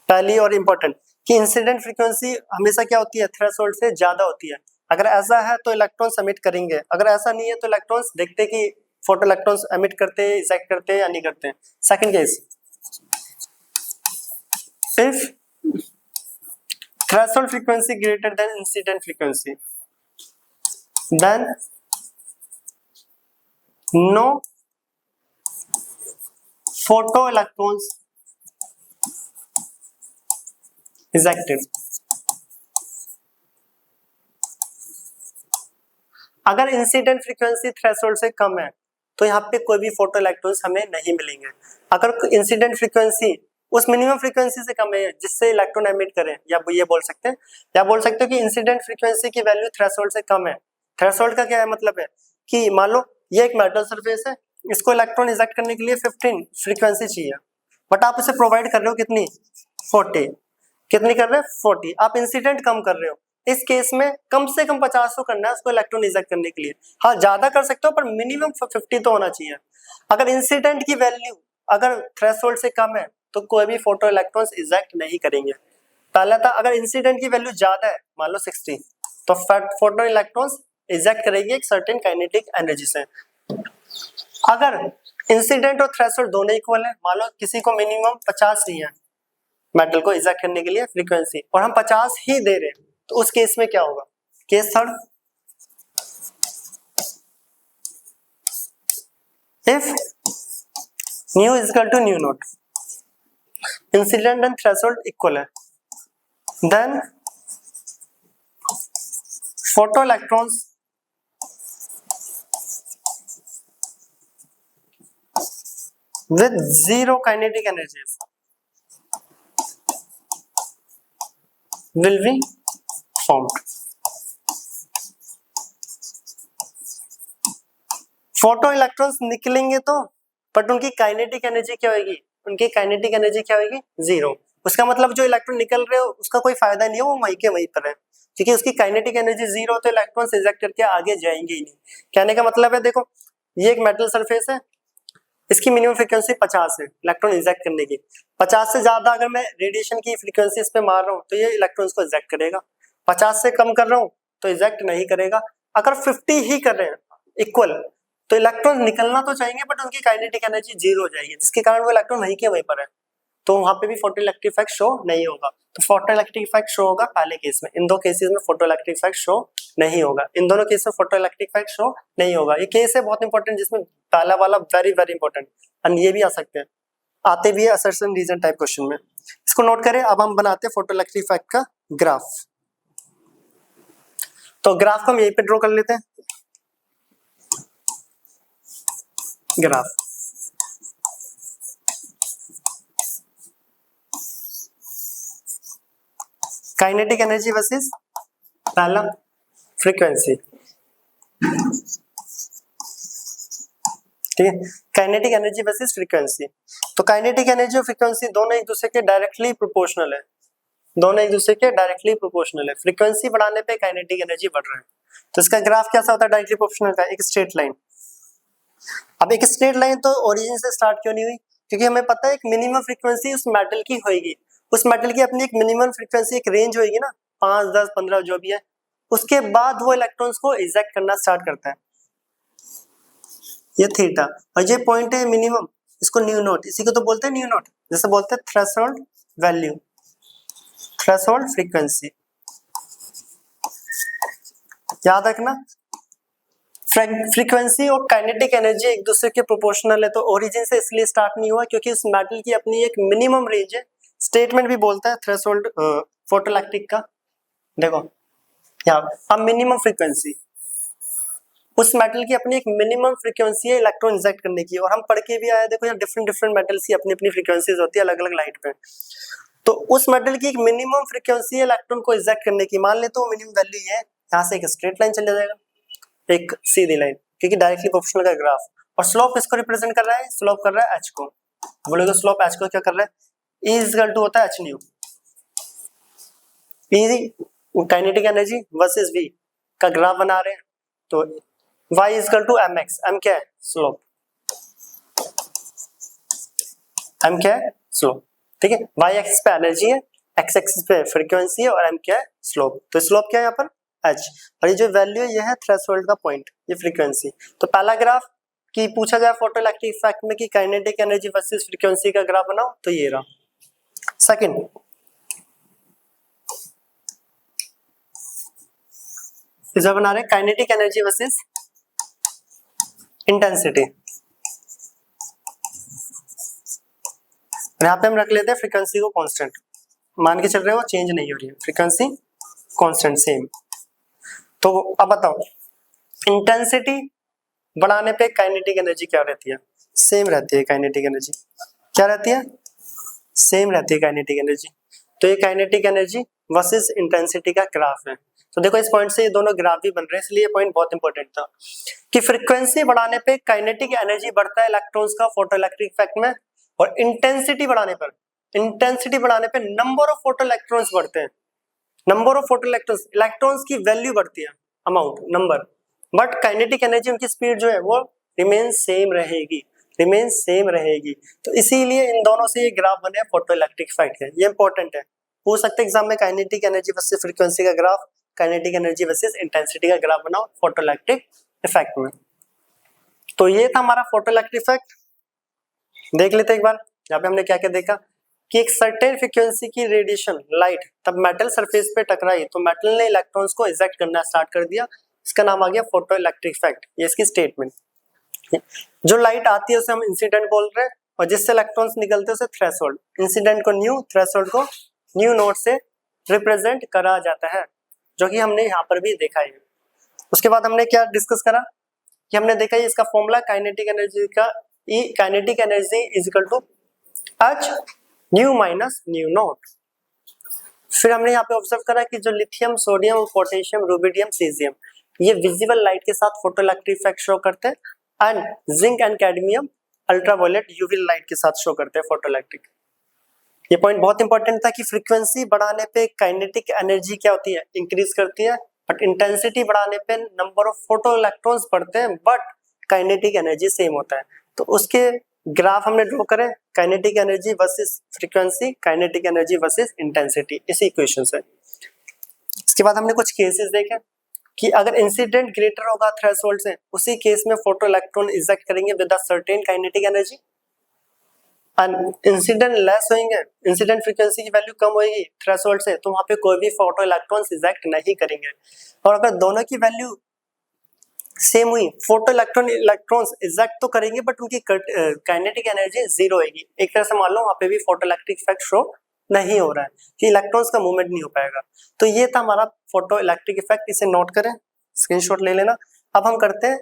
पहली और इंपॉर्टेंट, कि इंसिडेंट फ्रीक्वेंसी हमेशा क्या होती है, थ्रेशोल्ड से ज्यादा होती है। अगर ऐसा है तो इलेक्ट्रॉन्स एमिट करेंगे, अगर ऐसा नहीं है तो इलेक्ट्रॉन्स देखते कि फोटो इलेक्ट्रॉन्स एमिट करते हैं, इजेक्ट करते हैं या नहीं करते हैं। Second case, if threshold frequency greater than incident frequency, then no photoelectrons ejected। अगर इंसिडेंट फ्रीक्वेंसी थ्रेशोल्ड से कम है तो यहाँ पे कोई भी फोटो इलेक्ट्रॉन्स हमें नहीं मिलेंगे। अगर इंसिडेंट फ्रीक्वेंसी उस मिनिमम फ्रीक्वेंसी से कम है जिससे इलेक्ट्रॉन एमिट करें, या ये बोल सकते हैं, या बोल सकते हो कि इंसिडेंट फ्रीक्वेंसी की वैल्यू थ्रेशोल्ड से कम है। थ्रेशोल्ड का क्या है मतलब है कि मान लो ये एक मेटल सरफेस है, इसको इलेक्ट्रॉन इजेक्ट करने के लिए 15 फ्रीक्वेंसी चाहिए, बट आप इसे प्रोवाइड कर रहे हो कितनी, 40। कितनी कर रहे हैं, 40। आप इंसिडेंट कम कर रहे हो, इस केस में कम से कम 50 तो करना है उसको इलेक्ट्रॉन इजेक्ट करने के लिए। हाँ ज्यादा कर सकते हो पर मिनिमम 50 तो होना चाहिए। अगर इंसिडेंट की वैल्यू अगर थ्रेशोल्ड से कम है तो कोई भी फोटो इलेक्ट्रॉन्स इजेक्ट नहीं करेंगे। पहला था अगर इंसिडेंट की वैल्यू ज्यादा है, मान लो 60, तो फोटो इलेक्ट्रॉन्स इजेक्ट करेगी एक सर्टेन काइनेटिक एनर्जी से। अगर इंसिडेंट और थ्रेशोल्ड दोनों इक्वल है, मान लो किसी को मिनिमम 50 चाहिए मेटल को इजेक्ट करने के लिए फ्रीक्वेंसी, और हम 50 ही दे रहे हैं, तो उस केस में क्या होगा, case third, if nu is equal to nu nought, incident and threshold equal है, then photoelectrons with zero kinetic energies will be formed. Photoelectrons निकलेंगे तो, बट उनकी काइनेटिक एनर्जी क्या होगी, उनकी काइनेटिक एनर्जी क्या होगी, जीरो। उसका मतलब जो इलेक्ट्रॉन निकल रहे हो उसका कोई फायदा नहीं है, वो वहीं के वहीं पर है, क्योंकि उसकी काइनेटिक एनर्जी जीरो, तो इलेक्ट्रॉन्स इजेक्ट करके आगे जाएंगे ही नहीं। कहने का मतलब है देखो ये एक मेटल सरफेस है, इसकी मिनिमम फ्रीक्वेंसी 50 है इलेक्ट्रॉन इजेक्ट करने की, 50 से ज्यादा अगर मैं रेडिएशन की फ्रीक्वेंसी इस पे मार रहा हूँ तो ये इलेक्ट्रॉन्स को इजेक्ट करेगा, 50 से कम कर रहा हूँ तो इजेक्ट नहीं करेगा। अगर 50 ही कर रहे हैं इक्वल, तो इलेक्ट्रॉन निकलना तो चाहिए बट उनकी काइनेटिक एनर्जी जीरो हो जाएगी, जिसके कारण वो इलेक्ट्रॉन वहीं के वहीं पर है, तो वहां पे भी फोटो इलेक्ट्रिक इफेक्ट शो नहीं होगा। तो फोटो इलेक्ट्रिक इफेक्ट शो होगा पहले केस में, इन दो केसेस में फोटो इलेक्ट्रिक इफेक्ट शो नहीं होगा, इन दोनों केस में फोटो इलेक्ट्रिक इफेक्ट शो नहीं होगा। ये केस है बहुत इंपॉर्टेंट जिसमें पहला वाला वेरी वेरी इंपॉर्टेंट, और ये भी आ सकते हैं, आते भी है असर्शन रीजन टाइप क्वेश्चन में, इसको नोट करें। अब हम बनाते हैं फोटो इलेक्ट्रिक इफेक्ट का ग्राफ, तो ग्राफ को हम यहीं पे ड्रॉ कर लेते हैं, ग्राफ काइनेटिक एनर्जी वर्सेस पहला फ्रीक्वेंसी, ठीक है, काइनेटिक एनर्जी वर्सेस फ्रीक्वेंसी। तो काइनेटिक एनर्जी और फ्रीक्वेंसी दोनों एक दूसरे के डायरेक्टली प्रोपोर्शनल है, दोनों एक दूसरे के डायरेक्टली प्रोपोर्शनल है, फ्रीक्वेंसी बढ़ाने पे काइनेटिक एनर्जी बढ़ रहा है। तो इसका ग्राफ कैसा होता है डायरेक्टली प्रोपोर्शनल का, एक स्ट्रेट लाइन। अब एक स्ट्रेट लाइन तो ओरिजिन से स्टार्ट क्यों नहीं हुई, क्योंकि हमें पता है एक मिनिमम फ्रीक्वेंसी उस मेटल की होगी, उस मेटल की अपनी एक मिनिमम फ्रीक्वेंसी एक रेंज होगी ना, 5, 10, 15 जो भी है, उसके बाद वो इलेक्ट्रॉन्स को इजेक्ट करना स्टार्ट करता है, ये थीटा, और ये पॉइंट है मिनिमम, इसको न्यू नॉट, इसी को तो बोलते हैं न्यू नॉट, जैसे बोलते हैं थ्रेशोल्ड वैल्यू, थ्रेशोल्ड फ्रीक्वेंसी, याद रखना। फ्रीक्वेंसी और काइनेटिक एनर्जी एक दूसरे के प्रोपोर्शनल है, तो ओरिजिन से इसलिए स्टार्ट नहीं हुआ क्योंकि इस मेटल की अपनी एक मिनिमम रेंज है, स्टेटमेंट भी बोलता है थ्रेशोल्ड फोटोइलेक्ट्रिक का, देखो यहाँ अब मिनिमम फ्रीक्वेंसी, उस मेटल की अपनी एक मिनिमम फ्रीक्वेंसी है इलेक्ट्रॉन इंजेक्ट करने की, और हम पढ़ के भी आए देखो यहाँ डिफरेंट डिफरेंट मेटल्स की अपनी अपनी फ्रीक्वेंसीज होती है अलग अलग लाइट पे, तो उस मेटल की एक मिनिमम फ्रीक्वेंसी है इलेक्ट्रॉन को इंजेक्ट करने की, मान ले तो मिनिमम वैल्यू है, यहाँ से एक स्ट्रेट लाइन चल जाएगा, एक सीधी लाइन, क्योंकि डायरेक्टली प्रोपोर्शनल का ग्राफ, और स्लोप इसको रिप्रेजेंट कर रहा है, स्लोप कर रहा है h को, बोलोगे स्लोप h को क्या कर रहा है, E इक्वल टू होता है h nu, E kinetic energy versus V का ग्राफ बना रहे हैं, तो y equal to mx, m क्या है स्लोप, m क्या है स्लोप, ठीक है, y एक्सिस पे एनर्जी है, x एक्सिस पे फ्रीक्वेंसी है, और m क्या है स्लोप, तो स्लोप क्या है यहाँ पर h, और ये जो वैल्यू है ये है थ्रेशोल्ड का पॉइंट, ये फ्रीक्वेंसी। तो पहला ग्राफ की पूछा जाए फोटोइलेक्ट्रिक इफेक्ट में कि काइनेटिक एनर्जी वर्सेस फ्रीक्वेंसी का ग्राफ बनाओ, तो ये रहा। सेकंड, इसे बना रहे काइनेटिक एनर्जी वर्सेस इंटेंसिटी, यहाँ पे हम रख लेते हैं फ्रीक्वेंसी को कांस्टेंट, मान के चल रहे हो चेंज नहीं हो रही है, फ्रीक्वेंसी कांस्टेंट सेम। तो अब बताओ इंटेंसिटी बढ़ाने पे काइनेटिक एनर्जी क्या रहती है? सेम रहती है काइनेटिक एनर्जी। क्या रहती है? सेम रहती है काइनेटिक एनर्जी। तो ये काइनेटिक एनर्जी वर्सेस इंटेंसिटी का ग्राफ है। तो देखो इस पॉइंट से ये दोनों ग्राफ भी बन रहे हैं, इसलिए ये पॉइंट बहुत इंपॉर्टेंट था कि फ्रीक्वेंसी बढ़ाने पे काइनेटिक एनर्जी बढ़ता है इलेक्ट्रॉन्स का फोटोइलेक्ट्रिक इफेक्ट में, और इंटेंसिटी बढ़ाने पे नंबर ऑफ फोटो इलेक्ट्रॉन्स बढ़ते हैं। नंबर ऑफ फोटो इलेक्ट्रॉन्स की वैल्यू बढ़ती है, amount, number, but kinetic energy उनकी स्पीड जो है वो रिमेन सेम रहेगी। तो इसीलिए इन दोनों से ये ग्राफ बने फोटो इलेक्ट्रिक इफेक्ट है। ये इंपॉर्टेंट है, हो सकता है एग्जाम में काइनेटिक एनर्जी वर्सेस फ्रीक्वेंसी का graph, kinetic energy versus intensity का ग्राफ बनाओ फोटो इलेक्ट्रिक इफेक्ट में। तो ये था हमारा फोटो इलेक्ट्रिक इफेक्ट। देख लेते एक बार, यहाँ पे हमने क्या क्या देखा कि एक सर्टेन फ्रीक्वेंसी की रेडिएशन लाइट तब मेटल सरफेस पे टकराई तो मेटल ने इलेक्ट्रॉन्स को इजेक्ट करना स्टार्ट कर दिया, इसका नाम आ गया फोटो इलेक्ट्रिक इफेक्ट। ये इसकी स्टेटमेंट। जो लाइट आती है उसे हम इंसिडेंट बोल रहे हैं, और जिससे इलेक्ट्रॉन्स निकलते हैं उसे थ्रेशोल्ड। इंसिडेंट को न्यू, थ्रेशोल्ड को न्यू नोट से रिप्रेजेंट करा जाता है, जो कि हमने यहाँ पर भी देखा है। उसके बाद हमने क्या डिस्कस करा कि हमने देखा इसका फॉर्मूला काइनेटिक एनर्जी का, kinetic energy is equal to H nu minus nu naught. फिर हमने यहाँ पे ऑब्जर्व करा कि जो lithium, sodium, potassium, rubidium, caesium ये विजिबल लाइट के साथ फोटोइलेक्ट्रिक इफेक्ट शो करते हैं, and zinc and cadmium ultraviolet UV light के साथ शो करते हैं फोटोइलेक्ट्रिक। ये पॉइंट बहुत इंपॉर्टेंट था कि फ्रीक्वेंसी बढ़ाने पे काइनेटिक एनर्जी क्या होती है? इंक्रीज करती है, बट इंटेंसिटी बढ़ाने पे नंबर ऑफ फोटो इलेक्ट्रॉन्स बढ़ते हैं, बट काइनेटिक एनर्जी सेम होता है। तो उसके ग्राफ हमने ड्रॉ करें, kinetic energy versus frequency, kinetic energy versus intensity, इसी इक्वेशन से। इसके बाद हमने कुछ केसेस देखे कि अगर इंसिडेंट ग्रेटर होगा थ्रेशोल्ड से, उसी केस में फोटो इलेक्ट्रॉन इजेक्ट करेंगे with a certain kinetic energy, and incident less होंगे, इंसिडेंट फ्रीक्वेंसी की वैल्यू कम होगी थ्रेशोल्ड से, तो वहां पे कोई भी फोटो इलेक्ट्रॉन्स इजेक्ट नहीं करेंगे। और अगर दोनों की वैल्यू सेम हुई, फोटो इलेक्ट्रॉन्स इजेक्ट तो करेंगे बट उनकी काइनेटिक एनर्जी जीरो होगी। एक तरह से मान लो वहां पे भी फोटो इलेक्ट्रिक इफेक्ट शो नहीं हो रहा है कि इलेक्ट्रॉन्स का मूवमेंट नहीं हो पाएगा। तो ये था हमारा फोटो इलेक्ट्रिक इफेक्ट, इसे नोट करें, स्क्रीनशॉट ले लेना। अब हम करते हैं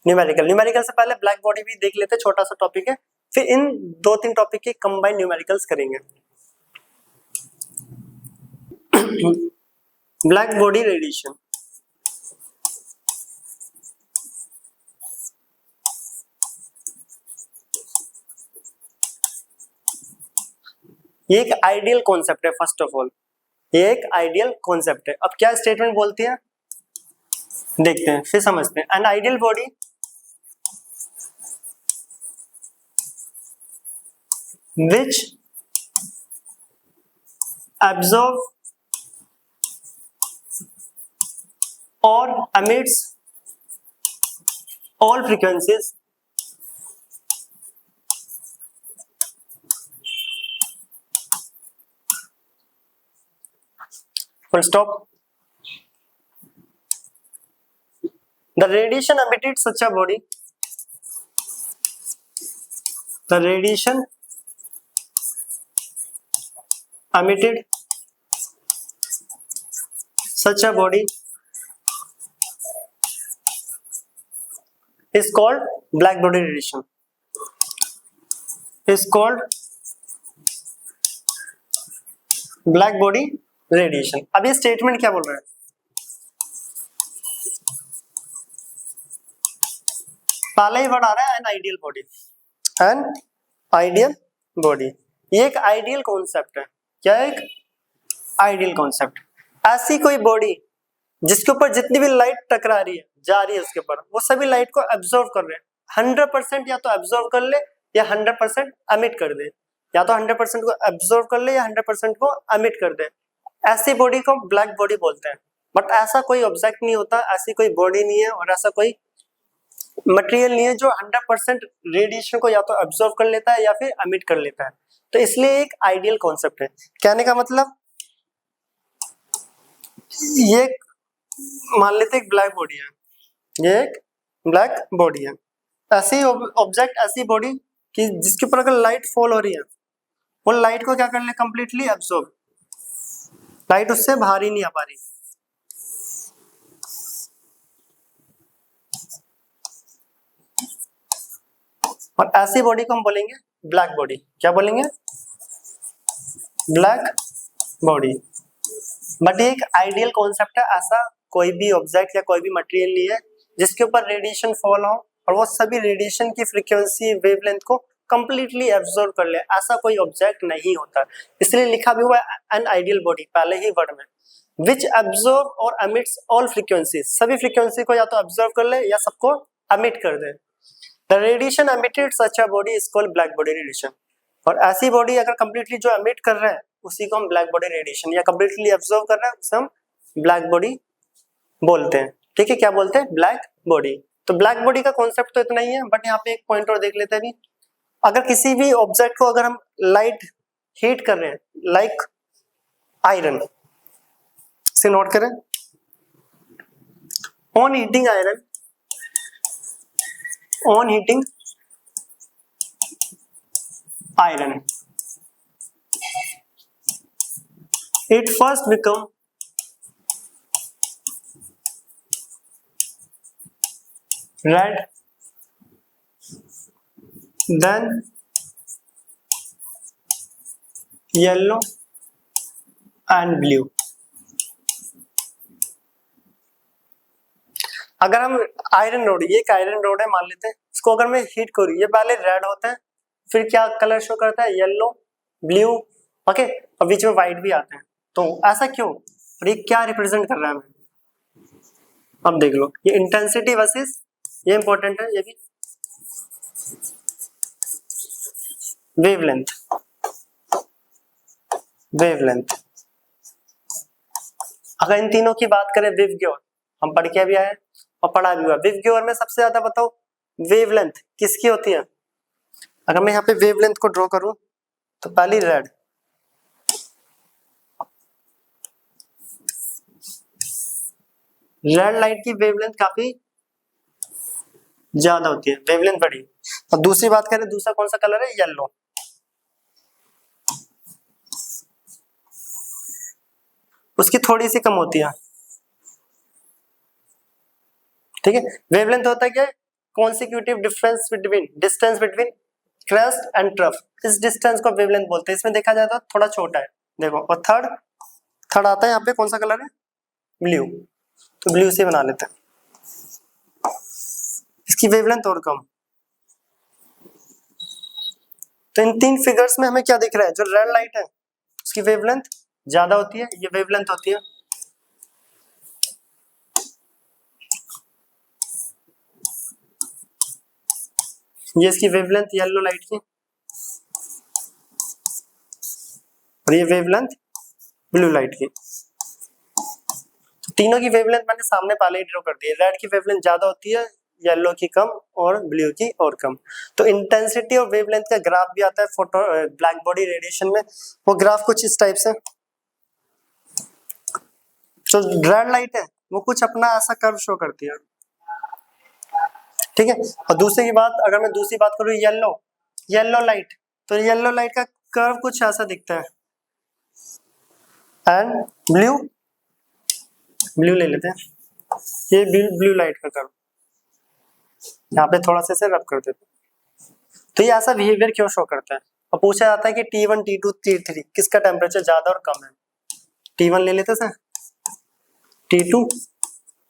न्यूमेरिकल। न्यूमेरिकल से पहले ब्लैक बॉडी भी देख लेते हैं, छोटा सा टॉपिक है, फिर इन 2-3 टॉपिक के कंबाइंड न्यूमेरिकल्स करेंगे। Black body radiation. ये एक आइडियल कॉन्सेप्ट है, फर्स्ट ऑफ ऑल ये एक आइडियल कॉन्सेप्ट है। अब क्या स्टेटमेंट बोलती है देखते हैं, फिर समझते हैं। An ideal body which absorb or emits all frequencies full stop. The radiation emitted such a body, the radiation emitted such a body is called black body radiation, is called black body radiation. अब ये statement क्या बोल रहा है? पहला ही word आ रहा है an ideal body, an ideal body. ये एक आइडियल कॉन्सेप्ट है। क्या है? एक आइडियल कॉन्सेप्ट। ऐसी कोई बॉडी जिसके ऊपर जितनी भी लाइट टकरा रही है, जा रही है उसके ऊपर, वो सभी लाइट को एब्जॉर्ब कर रहे हैं। 100% या तो एब्जॉर्ब कर ले या 100% एमिट कर दे, या तो 100% को एब्जॉर्ब कर ले या 100% को एमिट कर दे। ऐसी बॉडी को ब्लैक बॉडी बोलते हैं। बट ऐसा कोई ऑब्जेक्ट नहीं होता, ऐसी कोई बॉडी नहीं है और ऐसा कोई मटेरियल नहीं है जो 100% रेडिएशन को या तो एब्जॉर्ब कर लेता है या फिर एमिट कर लेता है। तो इसलिए एक आइडियल कॉन्सेप्ट है। कहने का मतलब ये मान लेते एक ब्लैक बॉडी है, ये एक ब्लैक बॉडी है, ऐसी ऑब्जेक्ट, ऐसी बॉडी कि जिसके ऊपर अगर लाइट फॉल हो रही है, वो लाइट को क्या कर ले? कंप्लीटली एब्जॉर्ब, लाइट उससे बाहर ही नहीं आ पा रही। और ऐसी बॉडी को हम बोलेंगे ब्लैक बॉडी। क्या बोलेंगे? Black body. बट ये एक आइडियल कॉन्सेप्ट है, ऐसा कोई भी ऑब्जेक्ट या कोई भी मटेरियल नहीं है जिसके ऊपर रेडिएशन फॉल हो और वो सभी रेडिएशन की फ्रीक्वेंसी वेवलेंथ को कंप्लीटली एब्जॉर्ब कर ले, ऐसा कोई ऑब्जेक्ट नहीं होता। इसलिए लिखा भी हुआ है एन आइडियल बॉडी पहले ही वर्ड में, विच एब्जॉर्ब और एमिट्स ऑल फ्रीक्वेंसी, सभी फ्रीक्वेंसी को या तो एब्जॉर्ब कर ले या सबको एमिट कर दे। The radiation emitted such a body is called black body radiation. और ऐसी बॉडी अगर कंप्लीटली जो एमिट कर रहा है उसी को हम ब्लैक बॉडी रेडिएशन, या कंप्लीटली एब्जॉर्ब कर रहा है उसे हम ब्लैक बॉडी बोलते हैं। ठीक है, क्या बोलते हैं? Black body. तो ब्लैक बॉडी का कॉन्सेप्ट तो इतना ही है, बट यहाँ पे एक पॉइंट और देख लेते हैं। अभी अगर किसी भी ऑब्जेक्ट को अगर हम लाइट हीट कर रहे हैं, लाइक आयरन से नोट करें, on heating iron, on heating iron, it first become red, then yellow and blue। अगर हम आयरन रोड, ये एक आयरन रोड है मान लेते हैं, इसको अगर मैं हीट करूँ, ये पहले रेड होता है, फिर क्या कलर शो करता है? येलो, ब्लू, ओके, और बीच में व्हाइट भी आता है। तो ऐसा क्यों? और ये क्या रिप्रेजेंट कर रहा है हमें? अब देख लो, ये इंटेंसिटी वर्सेस, ये इंपॉर्टेंट है, ये भी वेवलेंथ, वेवलेंथ। अगर इन तीनों की बात करें, विवग्योर हम पढ़ के भी आए और पढ़ा भी हुआ। विवग्योर में सबसे ज्यादा बताओ वेवलेंथ किसकी होती है? अगर मैं यहाँ पे वेवलेंथ को ड्रॉ करूं तो पहली रेड, रेड लाइट की वेवलेंथ काफी ज्यादा होती है, वेवलेंथ बड़ी। और दूसरी बात करें, दूसरा कौन सा कलर है? येलो। उसकी थोड़ी सी कम होती है। ठीक है, वेवलेंथ होता है क्या? Consecutive difference between, distance between crest and trough, इस डिस्टेंस को वेवलेंथ बोलते हैं। इसमें देखा जाए तो थोड़ा छोटा है, देखो। और थर्ड आता है यहाँ पे, कौन सा कलर है? ब्लू। तो ब्लू से बना लेते हैं, इसकी वेवलेंथ और कम। तो इन तीन फिगर्स में हमें क्या दिख रहा है? जो रेड लाइट है उसकी वेवलेंथ ज्यादा होती है, ये वेवलेंथ होती है। ये इसकी वेवलेंथ येलो लाइट की, और ये वेवलेंथ ब्लू लाइट की। तो तीनों की वेवलेंथ मैंने सामने पहले ही ड्रॉ कर दी है। रेड की वेवलेंथ ज्यादा होती है, येलो की कम और ब्लू की और कम। तो इंटेंसिटी और वेवलेंथ का ग्राफ भी आता है फोटो ब्लैक बॉडी रेडिएशन में। वो ग्राफ कुछ इस टाइप से, जो रेड लाइट है वो कुछ अपना ऐसा कर्व शो करती है। ठीक है, और दूसरी की बात, अगर मैं दूसरी बात करूँ येलो लाइट, तो येलो लाइट का कर्व कुछ ऐसा दिखता है। एंड ब्लू ले लेते हैं, ये ब्लू लाइट का कर्व, यहाँ पे थोड़ा सा रब कर देते हैं। तो ये ऐसा बिहेवियर क्यों शो करता है? और पूछा जाता है कि T1, T2, T3 किसका टेम्परेचर ज्यादा और कम है? T1 ले लेते हैं, T2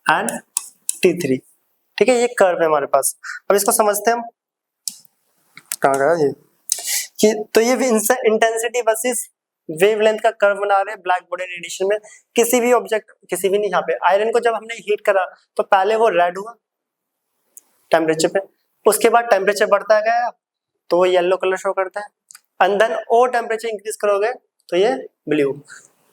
एंड T3। ठीक है, ये कर्व है हमारे पास। अब इसको समझते हैं हम, कहाँ गया ये कि, तो ये इंटेंसिटी वर्सेस वेवलेंथ का कर्व बना रहे हैं ब्लैक बॉडी रेडिएशन में। किसी भी ऑब्जेक्ट, किसी भी नहीं, यहाँ पे आयरन को जब हमने हीट करा तो पहले वो रेड हुआ टेम्परेचर पे, उसके बाद टेम्परेचर बढ़ता गया तो वो येलो कलर शो करता है, एंड देन और टेम्परेचर इंक्रीज करोगे तो ये ब्लू।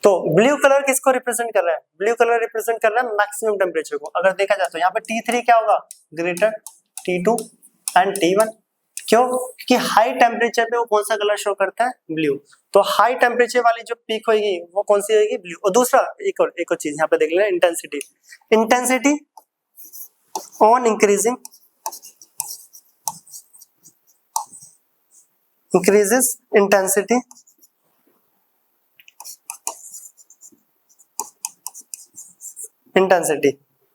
तो ब्लू कलर किसको रिप्रेजेंट कर रहा है? ब्लू कलर रिप्रेजेंट कर रहा है मैक्सिमम टेम्परेचर को। अगर देखा जाए तो यहाँ पे T3 क्या होगा? Greater T2 and T1। क्यों? क्योंकि हाई टेम्परेचर पे वो कौन सा कलर शो करता है? ब्लू। तो हाई टेम्परेचर वाली जो पीक होगी वो कौन सी होगी? ब्लू। और दूसरा एक और चीज यहाँ पे देख लेना, intensity on increasing increases intensity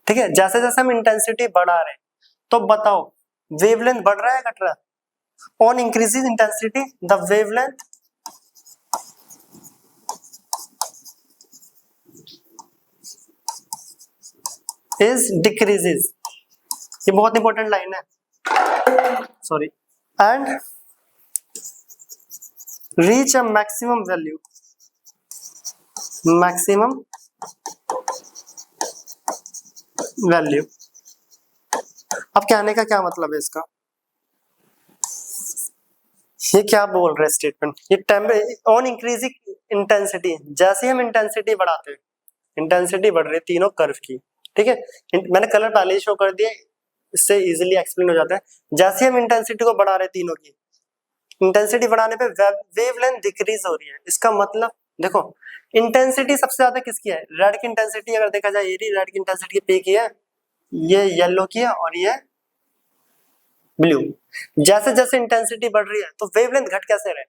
ठीक है, जैसे जैसे हम इंटेंसिटी बढ़ा रहे हैं तो बताओ वेवलेंथ बढ़ रहा है घट रहा है? On increases intensity, the wavelength is decreases. ये बहुत इंपॉर्टेंट लाइन है, sorry. And reach a maximum value. Maximum value. अब कहने का क्या मतलब है इसका, ये क्या बोल रहे हैं स्टेटमेंट, ये ऑन इंक्रीजिंग इंटेंसिटी, जैसे हम इंटेंसिटी बढ़ाते हैं, इंटेंसिटी बढ़ रही है तीनों कर्व की, ठीक है. मैंने कलर पहले ही शो कर दिए, इससे इजीली एक्सप्लेन हो जाता है. जैसे हम इंटेंसिटी को बढ़ा रहे हैं तीनों की, इंटेंसिटी बढ़ाने पे वेवलेंथ डिक्रीज हो रही है. इसका मतलब देखो, इंटेंसिटी सबसे ज्यादा किसकी है, रेड की इंटेंसिटी अगर देखा जाए, ये रेड की इंटेंसिटी पे की है, ये येलो की है और ये ब्लू. जैसे जैसे इंटेंसिटी बढ़ रही है तो वेवलेंथ घट कैसे रहे,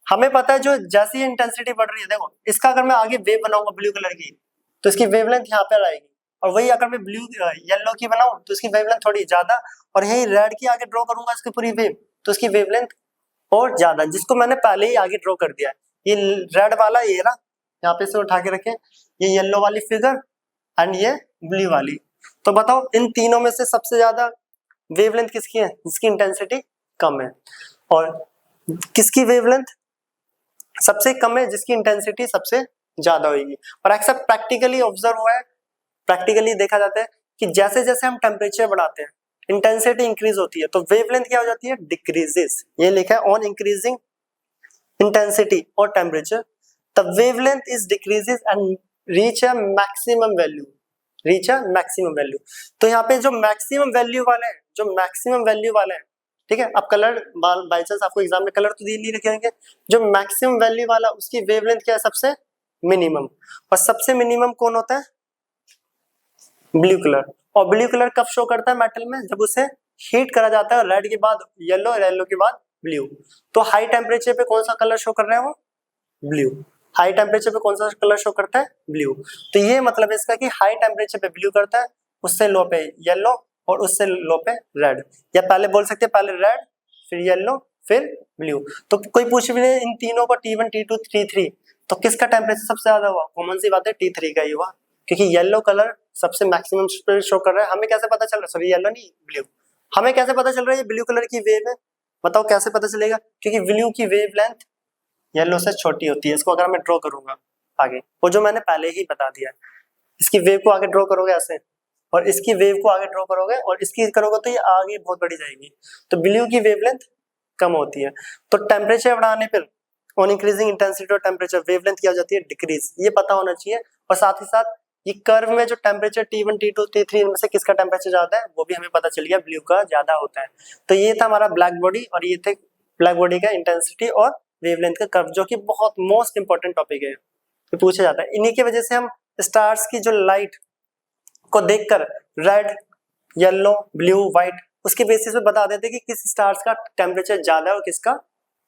हमें पता है. जो जैसे ही इंटेंसिटी बढ़ रही है, देखो इसका अगर मैं आगे वेव बनाऊंगा ब्लू कलर की, तो इसकी वेवलेंथ यहाँ पे आएगी, और वही अगर मैं ब्लू येलो की बनाऊं तो इसकी वेवलेंथ थोड़ी ज्यादा, और यही रेड की आगे ड्रॉ करूंगा इसकी पूरी वेव, तो इसकी वेवलेंथ और ज्यादा, जिसको मैंने पहले ही आगे ड्रॉ कर दिया है. ये रेड वाला ये रहा, यहाँ पे से उठा के रखें, ये येलो वाली फिगर एंड ये ब्लू वाली. तो बताओ इन तीनों में से सबसे ज्यादा वेवलेंथ किसकी है, जिसकी इंटेंसिटी कम है, और किसकी वेवलेंथ सबसे कम है, जिसकी इंटेंसिटी सबसे ज्यादा होगी. और अक्सर प्रैक्टिकली ऑब्जर्व हुआ है, प्रैक्टिकली देखा जाता है कि जैसे जैसे हम टेम्परेचर बढ़ाते हैं, इंटेंसिटी इंक्रीज होती है, तो वेवलेंथ क्या हो जाती है, डिक्रीजेस. ये लिखा है ऑन इंक्रीजिंग इंटेंसिटी और temperature the wavelength is decreases and reach a maximum value, reach a maximum value. तो यहाँ पे जो मैक्सिमम वैल्यू वाले हैं, जो मैक्सिमम वैल्यू वाले हैं, ठीक है. अब कलर बाय चांस आपको एग्जाम में कलर तो दिए नहीं रखे होंगे, जो मैक्सिमम वैल्यू वाला उसकी वेवलेंथ क्या है, सबसे मिनिमम. और सबसे मिनिमम कौन होता है, ब्लू कलर. और ब्लू कलर कब शो करता है मेटल में, जब उसे हीट करा जाता है, रेड के बाद येलो, येलो के बाद ब्लू. तो हाई टेम्परेचर पे कौन सा कलर शो कर रहा है, वो ब्लू. हाई टेम्परेचर पे कौन सा कलर शो करता है, ब्लू. तो ये मतलब इसका कि हाई टेम्परेचर पे ब्लू करता है, उससे लो पे येलो, और उससे लो पे रेड. या पहले बोल सकते हैं पहले रेड फिर येलो फिर ब्लू. तो कोई पूछ भी नहीं इन तीनों को T1 T2 T3, तो किसका टेम्परेचर सबसे ज्यादा हुआ, कॉमन सी बात है T3 का ही हुआ, क्योंकि येलो कलर सबसे मैक्सिमम शो कर रहा है. हमें कैसे पता चल रहा है, सॉरी येलो नहीं ब्लू, हमें कैसे पता चल रहा है ये ब्लू कलर की वेव है, बताओ कैसे पता चलेगा, क्योंकि ब्लू की वेव लेंथ येलो से छोटी होती है. इसको अगर मैं ड्रॉ करूंगा आगे, वो जो मैंने पहले ही बता दिया, इसकी वेव को आगे ड्रॉ करोगे ऐसे, और इसकी वेव को आगे ड्रॉ करोगे और इसकी करोगे तो ये आगे बहुत बड़ी जाएगी. तो ब्लू की वेवलेंथ कम होती है. तो टेम्परेचर बढ़ाने पर ऑन इंक्रीजिंग इंटेंसिटी और टेम्परेचर वेवलेंथ क्या हो जाती है, डिक्रीज. ये पता होना चाहिए. और साथ ही साथ ये कर्व में जो टेम्परेचर T1 T2 T3 इनमें से किसका टेम्परेचर ज्यादा है, वो भी हमें पता चल गया, ब्लू का ज्यादा होता है. तो ये था हमारा ब्लैक बॉडी, और ये थे ब्लैक बॉडी का इंटेंसिटी और वेवलेंथ का कर्व, जो कि बहुत मोस्ट इंपॉर्टेंट टॉपिक है, तो पूछा जाता है. इन्हीं की वजह से हम स्टार्स की जो लाइट को देखकर रेड, येलो, ब्लू, व्हाइट, उसके बेसिस पे बता देते कि किस स्टार्स का टेम्परेचर ज्यादा है और किसका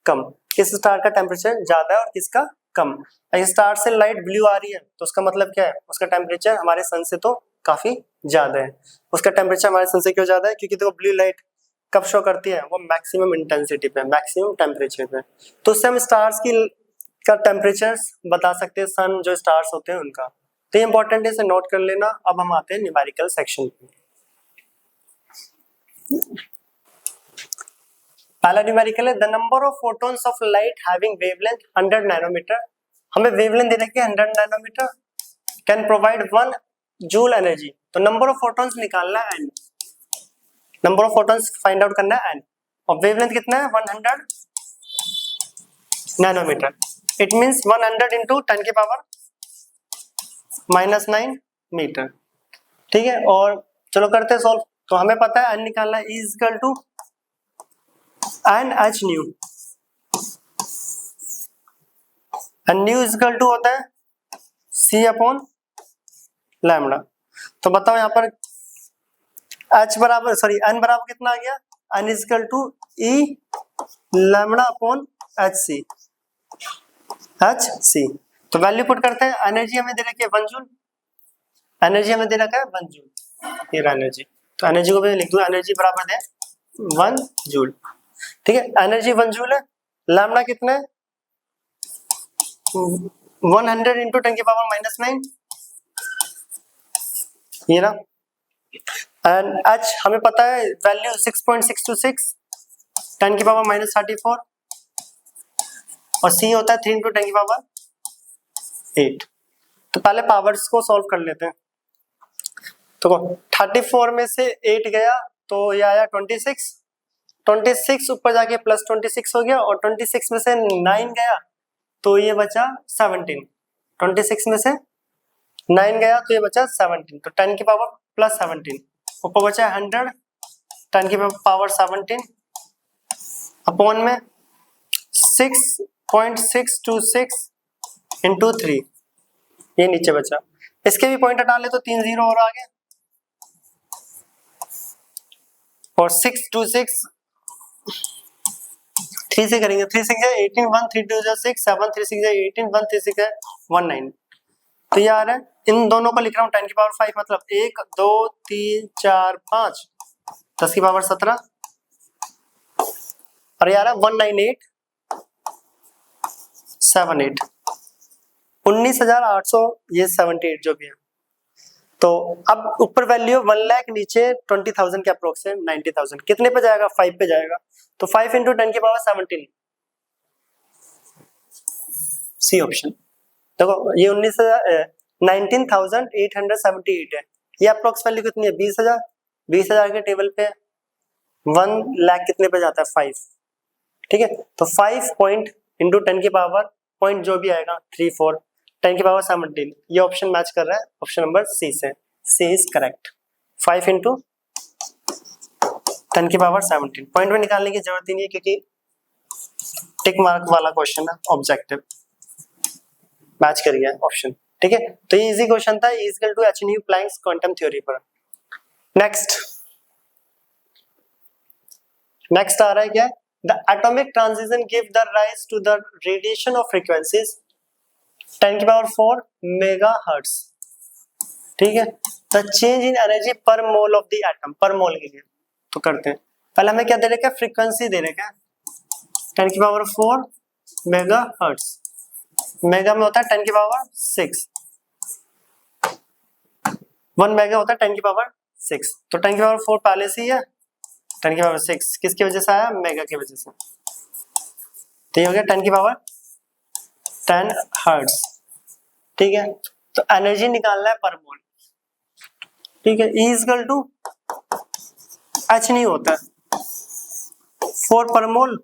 कम, किस स्टार का टेम्परेचर ज्यादा है और किसका कम. अगर स्टार से लाइट ब्लू आ रही है तो उसका मतलब क्या है, उसका टेम्परेचर हमारे सन से तो काफी ज्यादा है. उसका टेम्परेचर हमारे सन से क्यों ज्यादा है, क्योंकि देखो ब्लू लाइट कब शो करती है, वो मैक्सिमम इंटेंसिटी पे, मैक्सिमम टेम्परेचर पे. तो उससे हम स्टार्स की का टेम्परेचर बता सकते हैं, सन जो स्टार्स होते हैं उनका. तो ये इंपॉर्टेंट है, इसे नोट कर लेना. अब हम आते हैं न्यूमेरिकल सेक्शन पे. पहला न्यूमेरिकल है the number of photons of light having wavelength 100 nanometre. हमें वेवलेंथ दे रखी है 100 nanometre, can provide 1 joule energy. तो नंबर ऑफ फोटॉन्स निकालना है n, number of photons find out करना है n, और वेवलेंथ कितना है 100 नैनोमीटर. इट मींस 100 into 10 की पावर -9 मीटर. ठीक है, और चलो करते हैं सॉल्व. तो हमें पता है n निकालना है, E equal to NH nu, and nu equal to होता है C अपॉन लैम्डा. तो बताओ यहाँ पर H बराबर, सॉरी N बराबर कितना आ गया, N equal to E lambda upon HC, HC. तो वैल्यू पुट करते हैं. एनर्जी हमें दे रखी है 1 जूल, एनर्जी हमें दे रखा है 1 जूल, ये एनर्जी. तो एनर्जी को भी लिख दूं, एनर्जी बराबर है 1 जूल. ठीक है, एनर्जी 1 जूल है, लैम्डा कितना है 100 इंटू 10⁻⁻9, ये ना। एंड एच हमें पता है वैल्यू 6.626 10⁻34, और सी होता है 3 इंटू 10⁻8। तो पहले पावर्स को सॉल्व कर लेते हैं। तो 34 में से 8 गया तो ये आया 26, 26 ऊपर जाके प्लस 26 हो गया, और 26 में से 9 गया तो ये बचा 17, 26 में से 9 गया तो ये बचा 17, तो 10 की पावर प्लस 17, ऊपर बचा 100 10 की पावर 17 अपॉन में 6.626 इंटू 3, ये नीचे बचा। इसके भी पॉइंट हटा ले तो 3 जीरो और आ गए, और 626 3 से करेंगे, 3 6 है 18, 1 3 2 6 7 3 6 है 18, 1 3 6 है 19। तो ये आ रहा है, इन दोनों को लिख रहा हूँ 10 की पावर 5, मतलब 1 2 3 4 5 10 की पावर 17, और ये आ रहा है 19878 19,800 ये 78 जो भी है। तो अब ऊपर वैल्यू 1 लाख, नीचे 20,000 के अप्रोक्स है 90,000, कितने पे जाएगा 5 पे जाएगा, तो 5 इंटू 10 की पावर 17, सी ऑप्शन। देखो ये 19,878 है, ये अप्रोक्स वैल्यू कितनी है 20,000, 20,000 के टेबल पे 1 लाख कितने पे जाता है 5, ठीक है। तो 5 पॉइंट इंटू 10 की पावर पॉइंट जो भी आएगा 3 4 10 की पावर 17, ये ऑप्शन मैच कर रहा है ऑप्शन नंबर सी से, सी इज करेक्ट। 5 इंटू 10 की पावर 17, पॉइंट में निकालने की जरूरत ही नहीं है क्योंकि टिक मार्क वाला क्वेश्चन है, ऑब्जेक्टिव मैच कर गया ऑप्शन, ठीक है। तो ये इजी क्वेश्चन था, is equal to H nu Planck's quantum theory पर। नेक्स्ट आ रहा है क्या, the atomic transition give the rise to the radiation of frequencies 10 की पावर 4 मेगाहर्ट्ज, ठीक है। द चेंज इन एनर्जी पर मोल ऑफ द एटम, पर मोल के लिए तो करते हैं। पहले हमें क्या दे रखा है, फ्रीक्वेंसी दे रखा है 10 की पावर 4 मेगाहर्ट्ज, मेगा में होता है 10 की पावर 6, 1 मेगा होता है 10 की पावर 6, तो 10 की पावर 4 पहले से ही है, 10 की पावर 6 किसकी वजह से आया, मेगा की वजह से, तो ये हो गया 10 की पावर 10 हर्ट्ज, ठीक है। तो एनर्जी निकालना है पर मोल, ठीक है। E इक्वल टू एच नहीं होता है 4